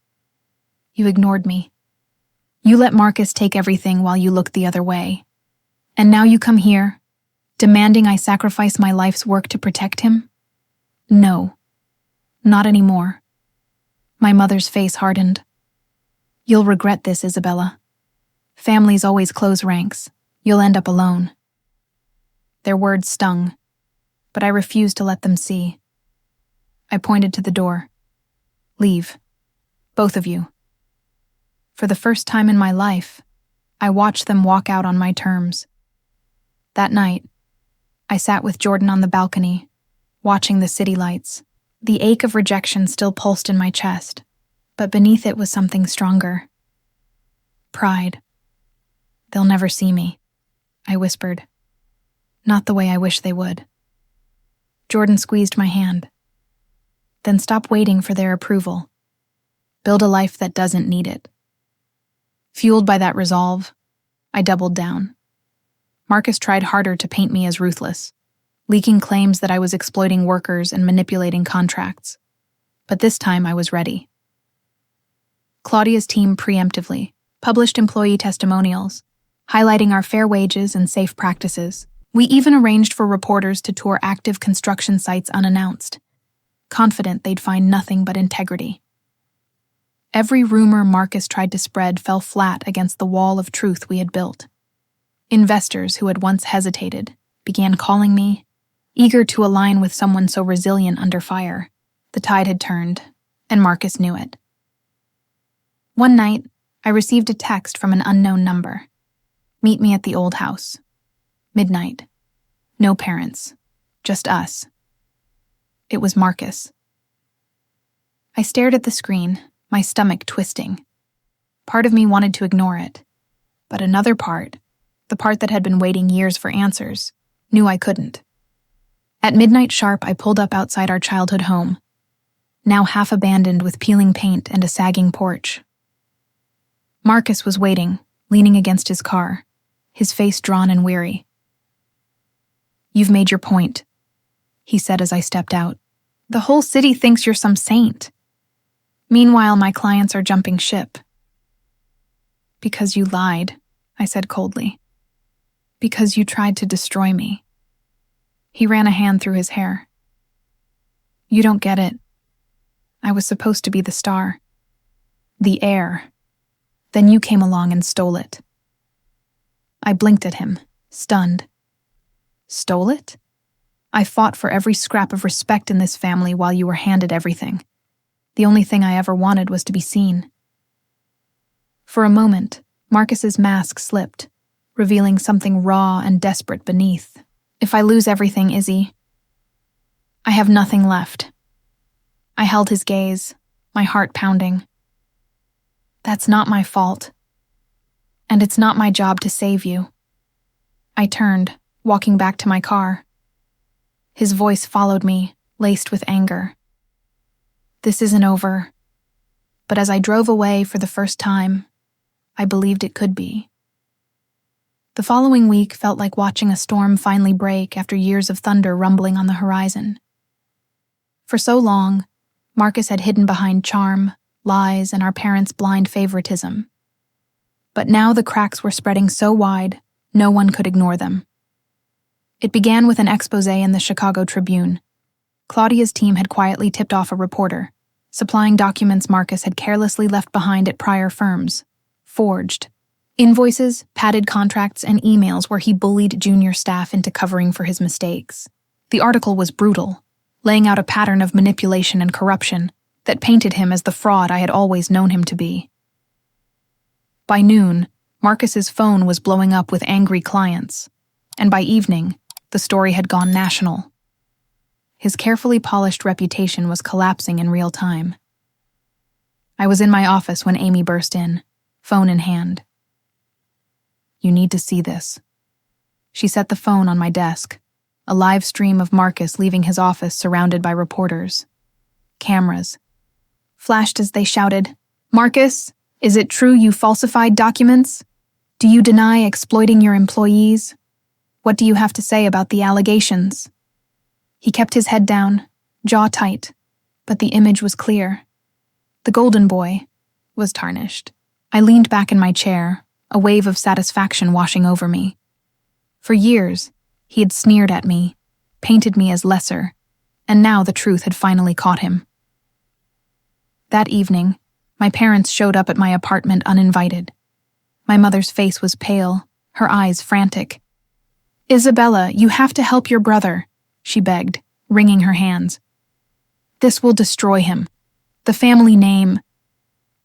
you ignored me. You let Marcus take everything while you looked the other way. And now you come here, demanding I sacrifice my life's work to protect him? No, not anymore. My mother's face hardened. You'll regret this, Isabella. Families always close ranks. You'll end up alone. Their words stung, but I refused to let them see. I pointed to the door. Leave. Both of you. For the first time in my life, I watched them walk out on my terms. That night, I sat with Jordan on the balcony, watching the city lights. The ache of rejection still pulsed in my chest, but beneath it was something stronger. Pride. They'll never see me, I whispered. Not the way I wish they would. Jordan squeezed my hand. Then stop waiting for their approval. Build a life that doesn't need it. Fueled by that resolve, I doubled down. Marcus tried harder to paint me as ruthless, leaking claims that I was exploiting workers and manipulating contracts. But this time I was ready. Claudia's team preemptively published employee testimonials, highlighting our fair wages and safe practices. We even arranged for reporters to tour active construction sites unannounced, confident they'd find nothing but integrity. Every rumor Marcus tried to spread fell flat against the wall of truth we had built. Investors who had once hesitated began calling me, eager to align with someone so resilient under fire. The tide had turned, and Marcus knew it. One night, I received a text from an unknown number. Meet me at the old house. Midnight. No parents. Just us. It was Marcus. I stared at the screen, my stomach twisting. Part of me wanted to ignore it, but another part, the part that had been waiting years for answers, knew I couldn't. At midnight sharp, I pulled up outside our childhood home, now half abandoned with peeling paint and a sagging porch. Marcus was waiting, leaning against his car, his face drawn and weary. You've made your point, he said as I stepped out. The whole city thinks you're some saint. Meanwhile, my clients are jumping ship. Because you lied, I said coldly. Because you tried to destroy me. He ran a hand through his hair. You don't get it. I was supposed to be the star. The heir. Then you came along and stole it. I blinked at him, stunned. Stole it? I fought for every scrap of respect in this family while you were handed everything. The only thing I ever wanted was to be seen. For a moment, Marcus's mask slipped, revealing something raw and desperate beneath. If I lose everything, Izzy, I have nothing left. I held his gaze, my heart pounding. That's not my fault. And it's not my job to save you. I turned, walking back to my car. His voice followed me, laced with anger. This isn't over. But as I drove away for the first time, I believed it could be. The following week felt like watching a storm finally break after years of thunder rumbling on the horizon. For so long, Marcus had hidden behind charm, lies, and our parents' blind favoritism. But now the cracks were spreading so wide, no one could ignore them. It began with an expose in the Chicago Tribune. Claudia's team had quietly tipped off a reporter, supplying documents Marcus had carelessly left behind at prior firms. Forged. Invoices, padded contracts, and emails where he bullied junior staff into covering for his mistakes. The article was brutal, laying out a pattern of manipulation and corruption, that painted him as the fraud I had always known him to be. By noon, Marcus's phone was blowing up with angry clients, and by evening, the story had gone national. His carefully polished reputation was collapsing in real time. I was in my office when Amy burst in, phone in hand. "You need to see this." She set the phone on my desk, a live stream of Marcus leaving his office surrounded by reporters. Cameras flashed as they shouted, "Marcus, is it true you falsified documents? Do you deny exploiting your employees? What do you have to say about the allegations?" He kept his head down, jaw tight, but the image was clear. The golden boy was tarnished. I leaned back in my chair, a wave of satisfaction washing over me. For years, he had sneered at me, painted me as lesser, and now the truth had finally caught him. That evening, my parents showed up at my apartment uninvited. My mother's face was pale, her eyes frantic. "Isabella, you have to help your brother," she begged, wringing her hands. "This will destroy him. The family name—"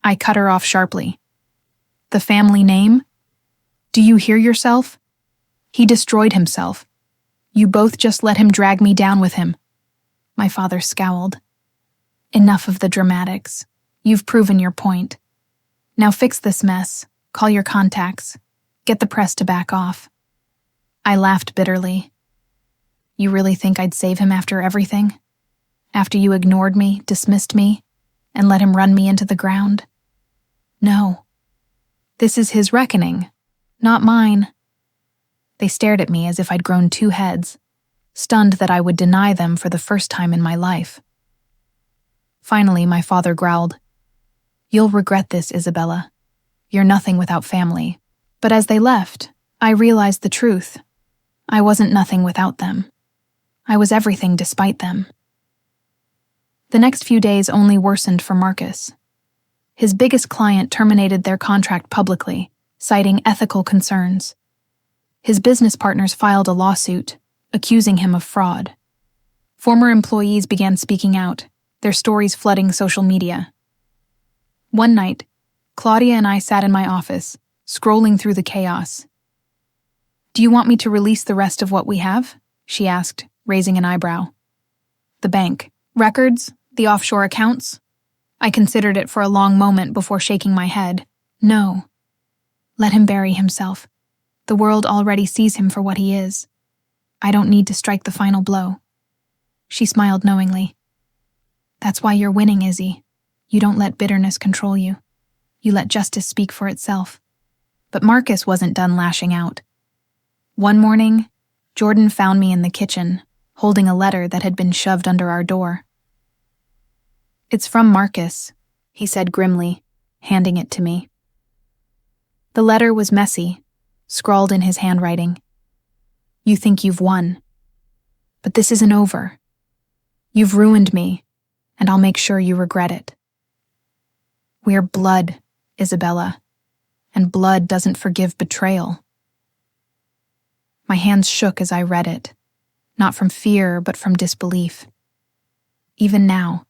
I cut her off sharply. "The family name? Do you hear yourself? He destroyed himself. You both just let him drag me down with him." My father scowled. "Enough of the dramatics. You've proven your point. Now fix this mess, call your contacts, get the press to back off." I laughed bitterly. "You really think I'd save him after everything? After you ignored me, dismissed me, and let him run me into the ground? No. This is his reckoning, not mine." They stared at me as if I'd grown two heads, stunned that I would deny them for the first time in my life. Finally, my father growled, "You'll regret this, Isabella. You're nothing without family." But as they left, I realized the truth. I wasn't nothing without them. I was everything despite them. The next few days only worsened for Marcus. His biggest client terminated their contract publicly, citing ethical concerns. His business partners filed a lawsuit, accusing him of fraud. Former employees began speaking out, their stories flooding social media. One night, Claudia and I sat in my office, scrolling through the chaos. "Do you want me to release the rest of what we have?" she asked, raising an eyebrow. "The bank, records, the offshore accounts?" I considered it for a long moment before shaking my head. "No. Let him bury himself. The world already sees him for what he is. I don't need to strike the final blow." She smiled knowingly. "That's why you're winning, Izzy. You don't let bitterness control you. You let justice speak for itself." But Marcus wasn't done lashing out. One morning, Jordan found me in the kitchen, holding a letter that had been shoved under our door. "It's from Marcus," he said grimly, handing it to me. The letter was messy, scrawled in his handwriting. "You think you've won. But this isn't over. You've ruined me, and I'll make sure you regret it. We're blood, Isabella, and blood doesn't forgive betrayal." My hands shook as I read it, not from fear but from disbelief. Even now,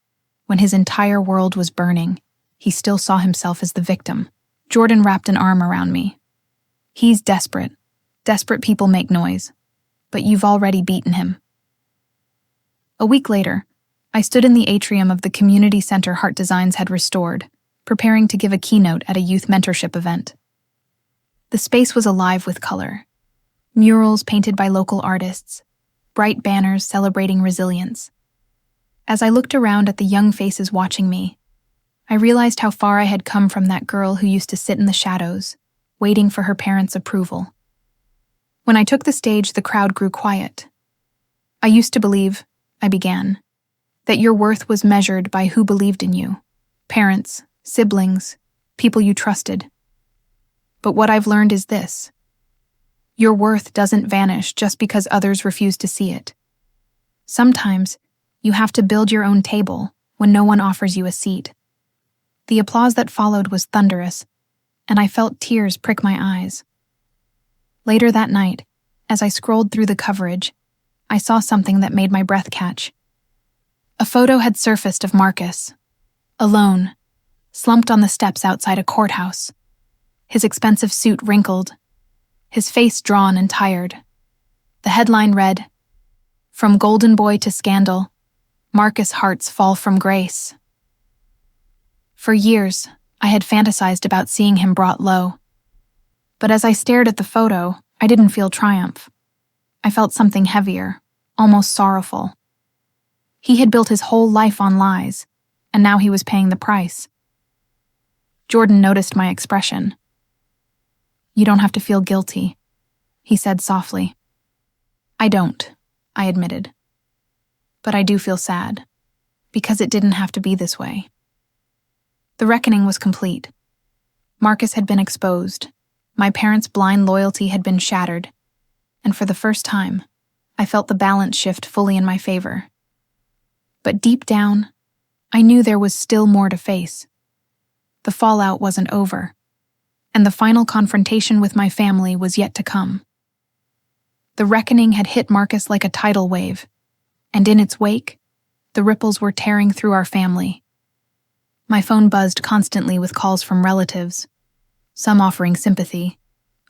when his entire world was burning, he still saw himself as the victim. Jordan wrapped an arm around me. "He's desperate. Desperate people make noise. But you've already beaten him." A week later, I stood in the atrium of the community center Heart Designs had restored, preparing to give a keynote at a youth mentorship event. The space was alive with color. Murals painted by local artists, bright banners celebrating resilience. As I looked around at the young faces watching me, I realized how far I had come from that girl who used to sit in the shadows, waiting for her parents' approval. When I took the stage, the crowd grew quiet. "I used to believe," I began, "that your worth was measured by who believed in you. Parents, siblings, people you trusted. But what I've learned is this. Your worth doesn't vanish just because others refuse to see it. Sometimes, you have to build your own table when no one offers you a seat." The applause that followed was thunderous, and I felt tears prick my eyes. Later that night, as I scrolled through the coverage, I saw something that made my breath catch. A photo had surfaced of Marcus, alone, slumped on the steps outside a courthouse, his expensive suit wrinkled, his face drawn and tired. The headline read, "From Golden Boy to Scandal, Marcus Hart's Fall from Grace." For years, I had fantasized about seeing him brought low. But as I stared at the photo, I didn't feel triumph. I felt something heavier, almost sorrowful. He had built his whole life on lies, and now he was paying the price. Jordan noticed my expression. "You don't have to feel guilty," he said softly. "I don't," I admitted. "But I do feel sad, because it didn't have to be this way." The reckoning was complete. Marcus had been exposed, my parents' blind loyalty had been shattered, and for the first time, I felt the balance shift fully in my favor. But deep down, I knew there was still more to face. The fallout wasn't over, and the final confrontation with my family was yet to come. The reckoning had hit Marcus like a tidal wave, and in its wake, the ripples were tearing through our family. My phone buzzed constantly with calls from relatives, some offering sympathy,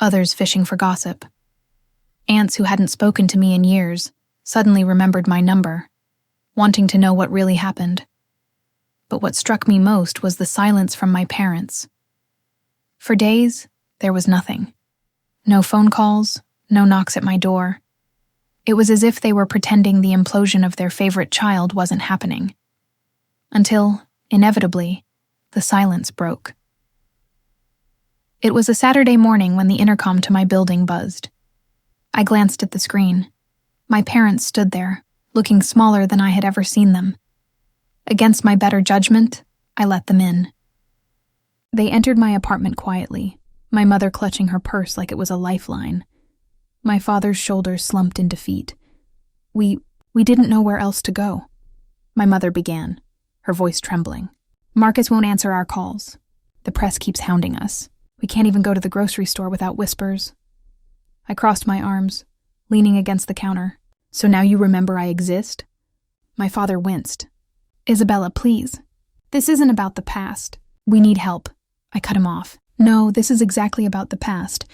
others fishing for gossip. Aunts who hadn't spoken to me in years suddenly remembered my number, wanting to know what really happened. But what struck me most was the silence from my parents. For days, there was nothing. No phone calls, no knocks at my door. It was as if they were pretending the implosion of their favorite child wasn't happening. Until, inevitably, the silence broke. It was a Saturday morning when the intercom to my building buzzed. I glanced at the screen. My parents stood there, looking smaller than I had ever seen them. Against my better judgment, I let them in. They entered my apartment quietly, my mother clutching her purse like it was a lifeline. My father's shoulders slumped in defeat. We didn't know where else to go," my mother began, her voice trembling. "Marcus won't answer our calls. The press keeps hounding us. We can't even go to the grocery store without whispers." I crossed my arms, leaning against the counter. "So now you remember I exist?" My father winced. "Isabella, please. This isn't about the past. We need help." I cut him off. "No, this is exactly about the past.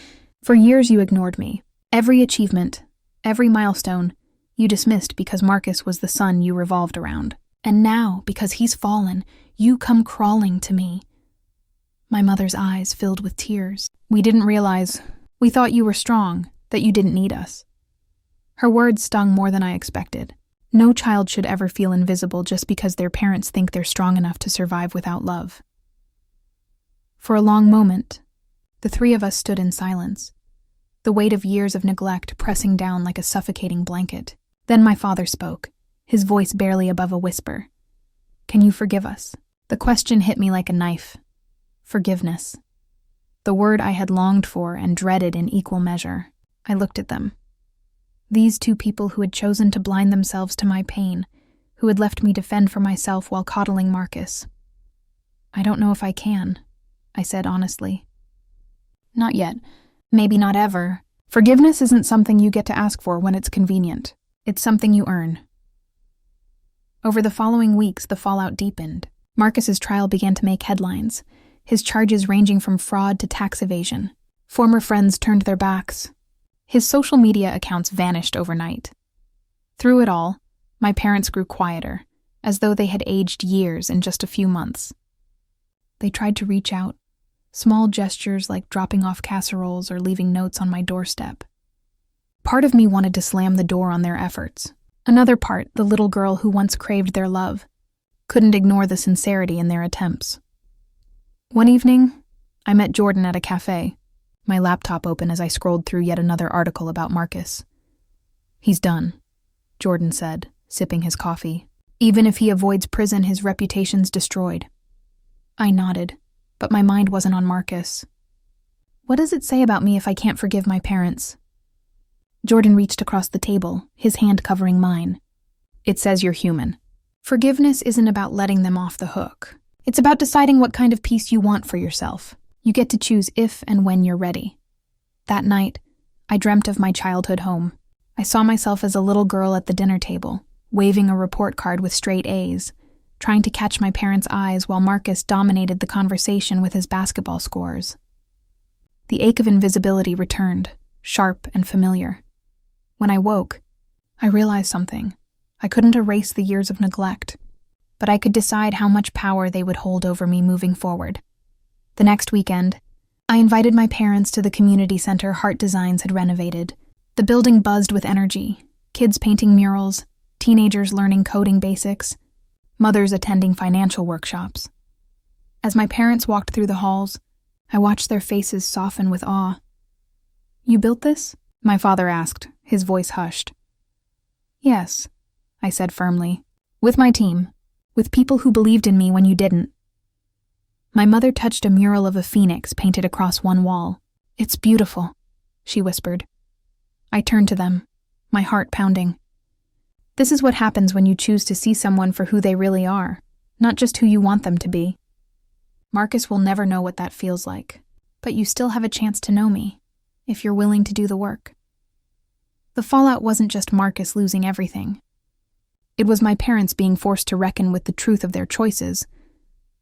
For years you ignored me. Every achievement, every milestone, you dismissed because Marcus was the son you revolved around. And now, because he's fallen, you come crawling to me." My mother's eyes filled with tears. "We didn't realize. We thought you were strong, that you didn't need us." Her words stung more than I expected. No child should ever feel invisible just because their parents think they're strong enough to survive without love. For a long moment, the three of us stood in silence, the weight of years of neglect pressing down like a suffocating blanket. Then my father spoke, his voice barely above a whisper. "Can you forgive us?" The question hit me like a knife. Forgiveness. The word I had longed for and dreaded in equal measure. I looked at them. These two people who had chosen to blind themselves to my pain, who had left me to fend for myself while coddling Marcus. "I don't know if I can," I said honestly. "Not yet. Maybe not ever. Forgiveness isn't something you get to ask for when it's convenient. It's something you earn." Over the following weeks, the fallout deepened. Marcus's trial began to make headlines, his charges ranging from fraud to tax evasion. Former friends turned their backs. His social media accounts vanished overnight. Through it all, my parents grew quieter, as though they had aged years in just a few months. They tried to reach out, small gestures like dropping off casseroles or leaving notes on my doorstep. Part of me wanted to slam the door on their efforts. Another part, the little girl who once craved their love, couldn't ignore the sincerity in their attempts. One evening, I met Jordan at a cafe, my laptop open as I scrolled through yet another article about Marcus. "He's done," Jordan said, sipping his coffee. "Even if he avoids prison, his reputation's destroyed." I nodded, but my mind wasn't on Marcus. "What does it say about me if I can't forgive my parents?" Jordan reached across the table, his hand covering mine. "It says you're human. Forgiveness isn't about letting them off the hook. It's about deciding what kind of peace you want for yourself. You get to choose if and when you're ready." That night, I dreamt of my childhood home. I saw myself as a little girl at the dinner table, waving a report card with straight A's, trying to catch my parents' eyes while Marcus dominated the conversation with his basketball scores. The ache of invisibility returned, sharp and familiar. When I woke, I realized something. I couldn't erase the years of neglect, but I could decide how much power they would hold over me moving forward. The next weekend, I invited my parents to the community center Heart Designs had renovated. The building buzzed with energy, kids painting murals, teenagers learning coding basics, mothers attending financial workshops. As my parents walked through the halls, I watched their faces soften with awe. "You built this?" my father asked, his voice hushed. "Yes," I said firmly. "With my team, with people who believed in me when you didn't." My mother touched a mural of a phoenix painted across one wall. "It's beautiful," she whispered. I turned to them, my heart pounding. This is what happens when you choose to see someone for who they really are, not just who you want them to be. Marcus will never know what that feels like, but you still have a chance to know me, if you're willing to do the work. The fallout wasn't just Marcus losing everything. It was my parents being forced to reckon with the truth of their choices,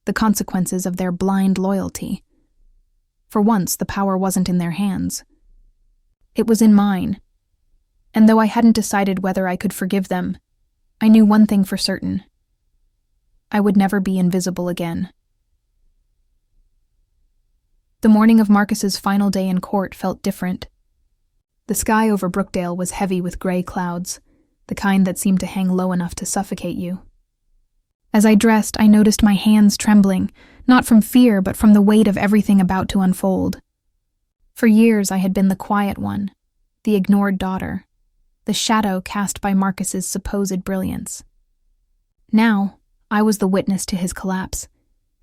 the consequences of their blind loyalty. For once, the power wasn't in their hands. It was in mine. And though I hadn't decided whether I could forgive them, I knew one thing for certain. I would never be invisible again. The morning of Marcus's final day in court felt different. The sky over Brookdale was heavy with gray clouds, the kind that seemed to hang low enough to suffocate you. As I dressed, I noticed my hands trembling, not from fear but from the weight of everything about to unfold. For years I had been the quiet one, the ignored daughter, the shadow cast by Marcus's supposed brilliance. Now, I was the witness to his collapse,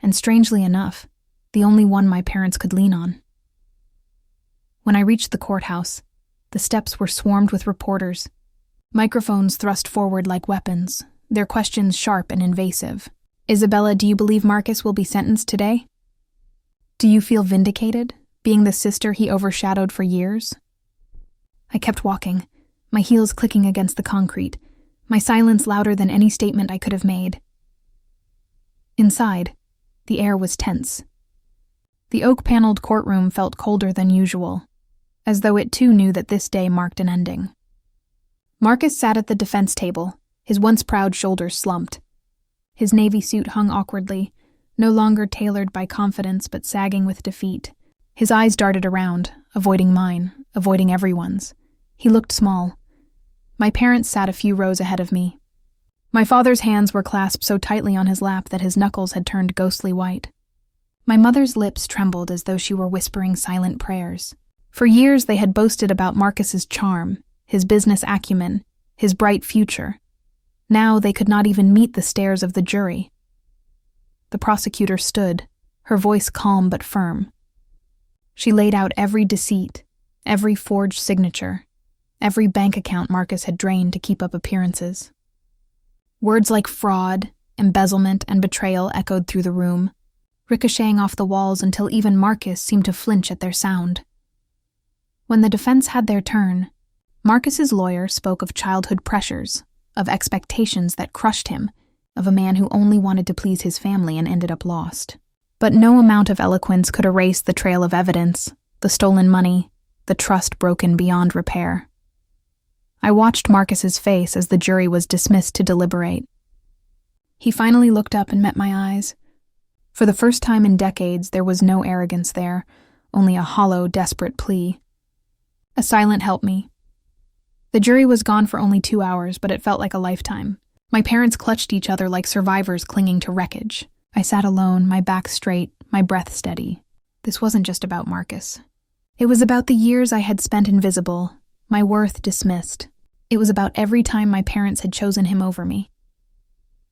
and strangely enough, the only one my parents could lean on. When I reached the courthouse, the steps were swarmed with reporters, microphones thrust forward like weapons, their questions sharp and invasive. "Isabella, do you believe Marcus will be sentenced today? Do you feel vindicated, being the sister he overshadowed for years?" I kept walking, my heels clicking against the concrete, my silence louder than any statement I could have made. Inside, the air was tense. The oak-paneled courtroom felt colder than usual, as though it too knew that this day marked an ending. Marcus sat at the defense table, his once proud shoulders slumped. His navy suit hung awkwardly, no longer tailored by confidence but sagging with defeat. His eyes darted around, avoiding mine, avoiding everyone's. He looked small. My parents sat a few rows ahead of me. My father's hands were clasped so tightly on his lap that his knuckles had turned ghostly white. My mother's lips trembled as though she were whispering silent prayers. For years they had boasted about Marcus's charm, his business acumen, his bright future. Now they could not even meet the stares of the jury. The prosecutor stood, her voice calm but firm. She laid out every deceit, every forged signature, every bank account Marcus had drained to keep up appearances. Words like fraud, embezzlement, and betrayal echoed through the room, ricocheting off the walls until even Marcus seemed to flinch at their sound. When the defense had their turn, Marcus's lawyer spoke of childhood pressures, of expectations that crushed him, of a man who only wanted to please his family and ended up lost. But no amount of eloquence could erase the trail of evidence, the stolen money, the trust broken beyond repair. I watched Marcus's face as the jury was dismissed to deliberate. He finally looked up and met my eyes. For the first time in decades, there was no arrogance there, only a hollow, desperate plea. A silent "help me." The jury was gone for only 2 hours, but it felt like a lifetime. My parents clutched each other like survivors clinging to wreckage. I sat alone, my back straight, my breath steady. This wasn't just about Marcus. It was about the years I had spent invisible, my worth dismissed. It was about every time my parents had chosen him over me.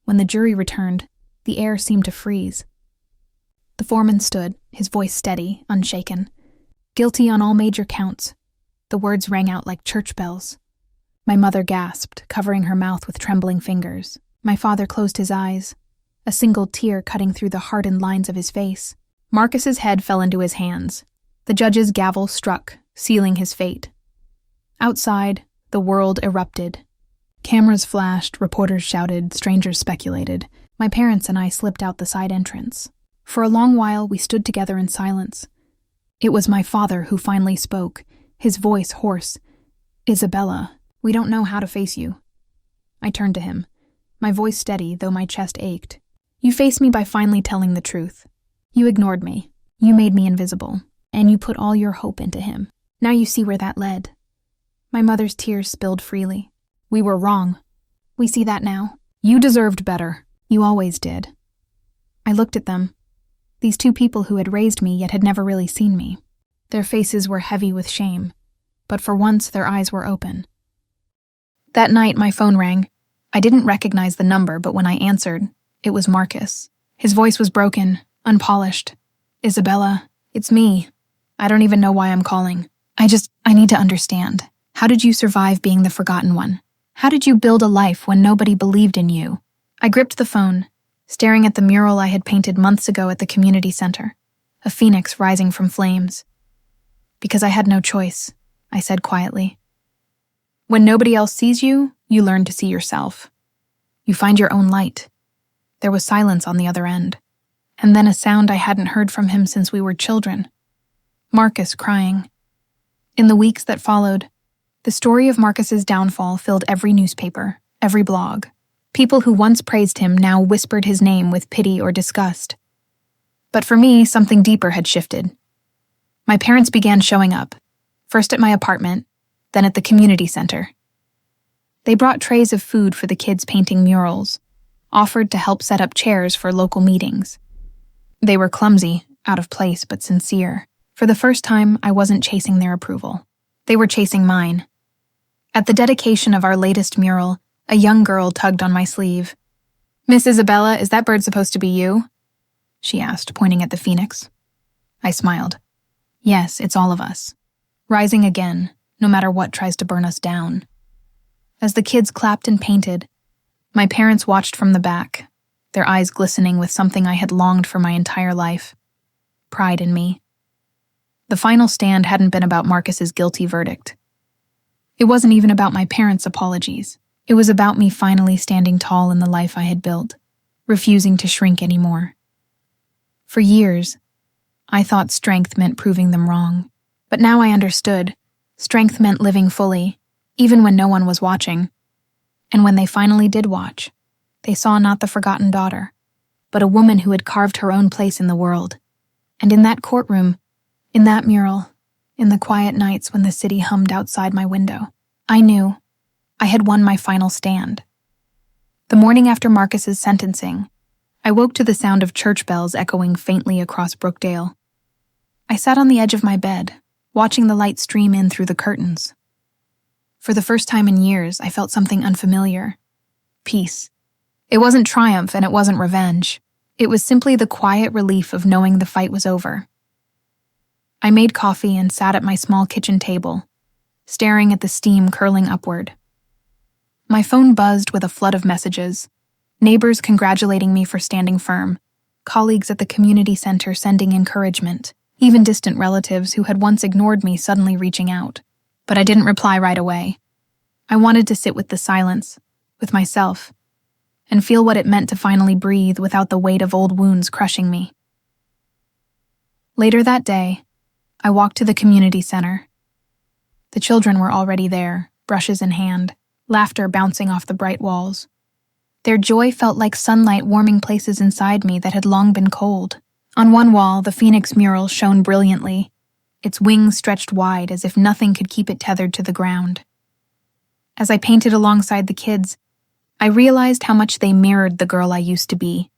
When the jury returned, the air seemed to freeze. The foreman stood, his voice steady, unshaken. Guilty on all major counts. The words rang out like church bells. My mother gasped, covering her mouth with trembling fingers. My father closed his eyes, a single tear cutting through the hardened lines of his face. Marcus's head fell into his hands. The judge's gavel struck, sealing his fate. Outside, the world erupted. Cameras flashed, reporters shouted, strangers speculated. My parents and I slipped out the side entrance. For a long while, we stood together in silence. It was my father who finally spoke, his voice hoarse. "Isabella, we don't know how to face you." I turned to him, my voice steady, though my chest ached. "You faced me by finally telling the truth. You ignored me. You made me invisible, and you put all your hope into him. Now you see where that led." My mother's tears spilled freely. "We were wrong. We see that now. You deserved better. You always did." I looked at them, these two people who had raised me yet had never really seen me. Their faces were heavy with shame, but for once their eyes were open. That night my phone rang. I didn't recognize the number, but when I answered, it was Marcus. His voice was broken, unpolished. "Isabella, it's me. I don't even know why I'm calling. I need to understand. How did you survive being the forgotten one? How did you build a life when nobody believed in you?" I gripped the phone, staring at the mural I had painted months ago at the community center, a phoenix rising from flames. "Because I had no choice," I said quietly. "When nobody else sees you, you learn to see yourself. You find your own light." There was silence on the other end, and then a sound I hadn't heard from him since we were children. Marcus crying. In the weeks that followed, the story of Marcus's downfall filled every newspaper, every blog. People who once praised him now whispered his name with pity or disgust. But for me, something deeper had shifted. My parents began showing up, first at my apartment, then at the community center. They brought trays of food for the kids painting murals, offered to help set up chairs for local meetings. They were clumsy, out of place, but sincere. For the first time, I wasn't chasing their approval. They were chasing mine. At the dedication of our latest mural, a young girl tugged on my sleeve. "Miss Isabella, is that bird supposed to be you?" she asked, pointing at the phoenix. I smiled. "Yes, it's all of us. Rising again, no matter what tries to burn us down." As the kids clapped and painted, my parents watched from the back, their eyes glistening with something I had longed for my entire life: pride in me. The final stand hadn't been about Marcus's guilty verdict. It wasn't even about my parents' apologies. It was about me finally standing tall in the life I had built, refusing to shrink anymore. For years, I thought strength meant proving them wrong. But now I understood. Strength meant living fully, even when no one was watching. And when they finally did watch, they saw not the forgotten daughter, but a woman who had carved her own place in the world. And in that courtroom, in that mural, in the quiet nights when the city hummed outside my window, I knew I had won my final stand. The morning after Marcus's sentencing, I woke to the sound of church bells echoing faintly across Brookdale. I sat on the edge of my bed, watching the light stream in through the curtains. For the first time in years, I felt something unfamiliar. Peace. It wasn't triumph and it wasn't revenge. It was simply the quiet relief of knowing the fight was over. I made coffee and sat at my small kitchen table, staring at the steam curling upward. My phone buzzed with a flood of messages. Neighbors congratulating me for standing firm, colleagues at the community center sending encouragement, even distant relatives who had once ignored me suddenly reaching out. But I didn't reply right away. I wanted to sit with the silence, with myself, and feel what it meant to finally breathe without the weight of old wounds crushing me. Later that day, I walked to the community center. The children were already there, brushes in hand, laughter bouncing off the bright walls. Their joy felt like sunlight warming places inside me that had long been cold. On one wall, the Phoenix mural shone brilliantly, its wings stretched wide as if nothing could keep it tethered to the ground. As I painted alongside the kids, I realized how much they mirrored the girl I used to be.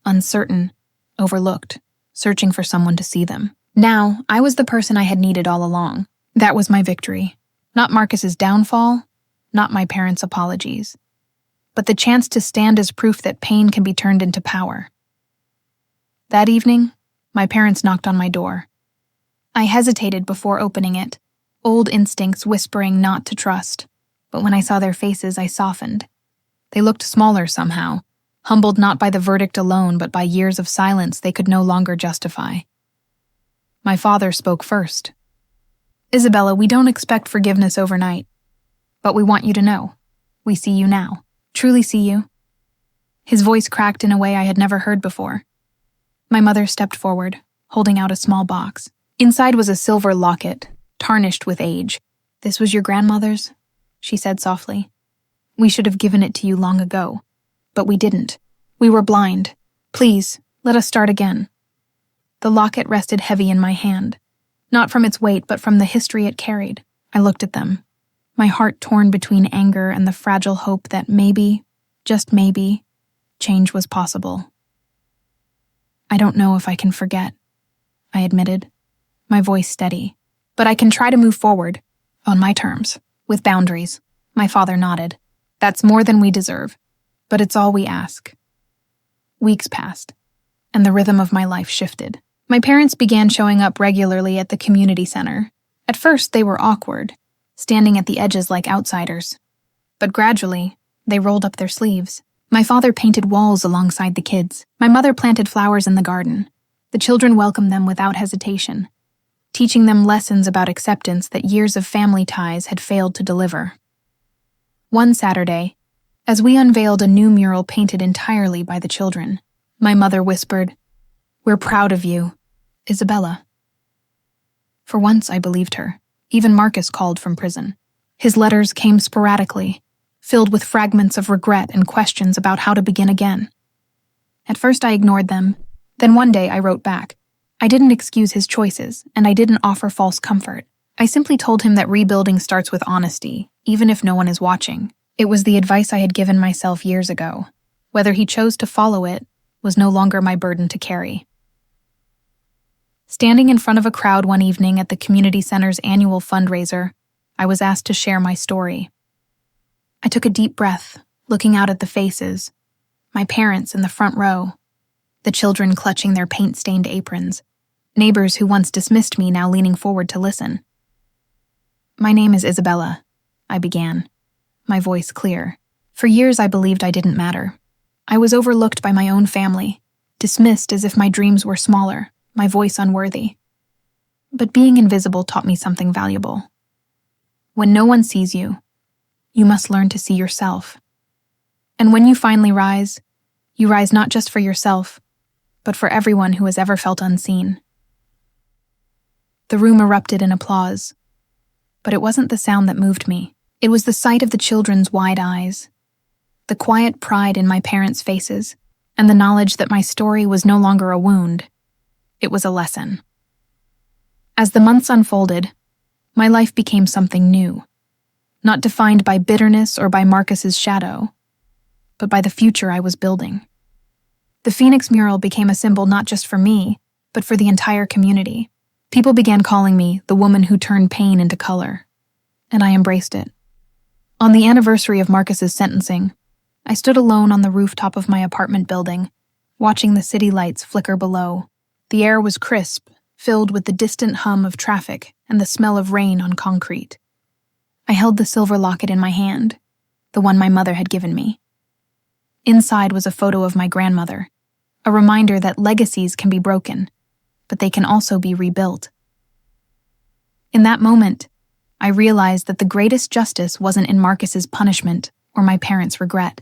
Uncertain, overlooked, searching for someone to see them. Now, I was the person I had needed all along. That was my victory. Not Marcus's downfall, not my parents' apologies, but the chance to stand as proof that pain can be turned into power. That evening, my parents knocked on my door. I hesitated before opening it, old instincts whispering not to trust, but when I saw their faces, I softened. They looked smaller somehow, humbled not by the verdict alone, but by years of silence they could no longer justify. My father spoke first. "Isabella, we don't expect forgiveness overnight, but we want you to know. We see you now, truly see you." His voice cracked in a way I had never heard before. My mother stepped forward, holding out a small box. Inside was a silver locket, tarnished with age. "This was your grandmother's?" she said softly. "We should have given it to you long ago. But we didn't. We were blind. Please, let us start again." The locket rested heavy in my hand, not from its weight but from the history it carried. I looked at them, my heart torn between anger and the fragile hope that maybe, just maybe, change was possible. "I don't know if I can forget," I admitted, my voice steady. "But I can try to move forward, on my terms, with boundaries." My father nodded. "That's more than we deserve, but it's all we ask." Weeks passed, and the rhythm of my life shifted. My parents began showing up regularly at the community center. At first, they were awkward, standing at the edges like outsiders. But gradually, they rolled up their sleeves. My father painted walls alongside the kids. My mother planted flowers in the garden. The children welcomed them without hesitation, teaching them lessons about acceptance that years of family ties had failed to deliver. One Saturday, as we unveiled a new mural painted entirely by the children, my mother whispered, "We're proud of you, Isabella." For once, I believed her. Even Marcus called from prison. His letters came sporadically, filled with fragments of regret and questions about how to begin again. At first, I ignored them. Then one day, I wrote back. I didn't excuse his choices, and I didn't offer false comfort. I simply told him that rebuilding starts with honesty, even if no one is watching. It was the advice I had given myself years ago. Whether he chose to follow it was no longer my burden to carry. Standing in front of a crowd one evening at the community center's annual fundraiser, I was asked to share my story. I took a deep breath, looking out at the faces, my parents in the front row, the children clutching their paint-stained aprons, neighbors who once dismissed me now leaning forward to listen. "My name is Isabella," I began, my voice clear. For years I believed I didn't matter. I was overlooked by my own family, dismissed as if my dreams were smaller, my voice unworthy. But being invisible taught me something valuable. When no one sees you, you must learn to see yourself. And when you finally rise, you rise not just for yourself, but for everyone who has ever felt unseen. The room erupted in applause, but it wasn't the sound that moved me. It was the sight of the children's wide eyes, the quiet pride in my parents' faces, and the knowledge that my story was no longer a wound. It was a lesson. As the months unfolded, my life became something new, not defined by bitterness or by Marcus's shadow, but by the future I was building. The Phoenix mural became a symbol not just for me, but for the entire community. People began calling me the woman who turned pain into color, and I embraced it. On the anniversary of Marcus's sentencing, I stood alone on the rooftop of my apartment building, watching the city lights flicker below. The air was crisp, filled with the distant hum of traffic and the smell of rain on concrete. I held the silver locket in my hand, the one my mother had given me. Inside was a photo of my grandmother, a reminder that legacies can be broken, but they can also be rebuilt. In that moment, I realized that the greatest justice wasn't in Marcus's punishment or my parents' regret.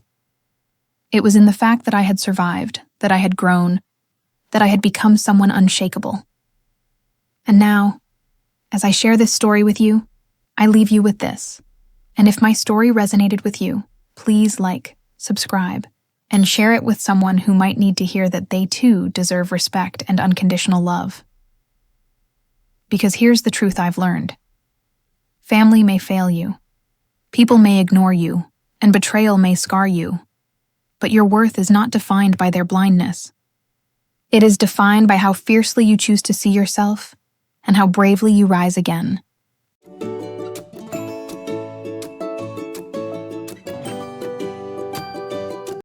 It was in the fact that I had survived, that I had grown, that I had become someone unshakable. And now, as I share this story with you, I leave you with this. And if my story resonated with you, please like, subscribe, and share it with someone who might need to hear that they too deserve respect and unconditional love. Because here's the truth I've learned. Family may fail you, people may ignore you, and betrayal may scar you, but your worth is not defined by their blindness. It is defined by how fiercely you choose to see yourself and how bravely you rise again.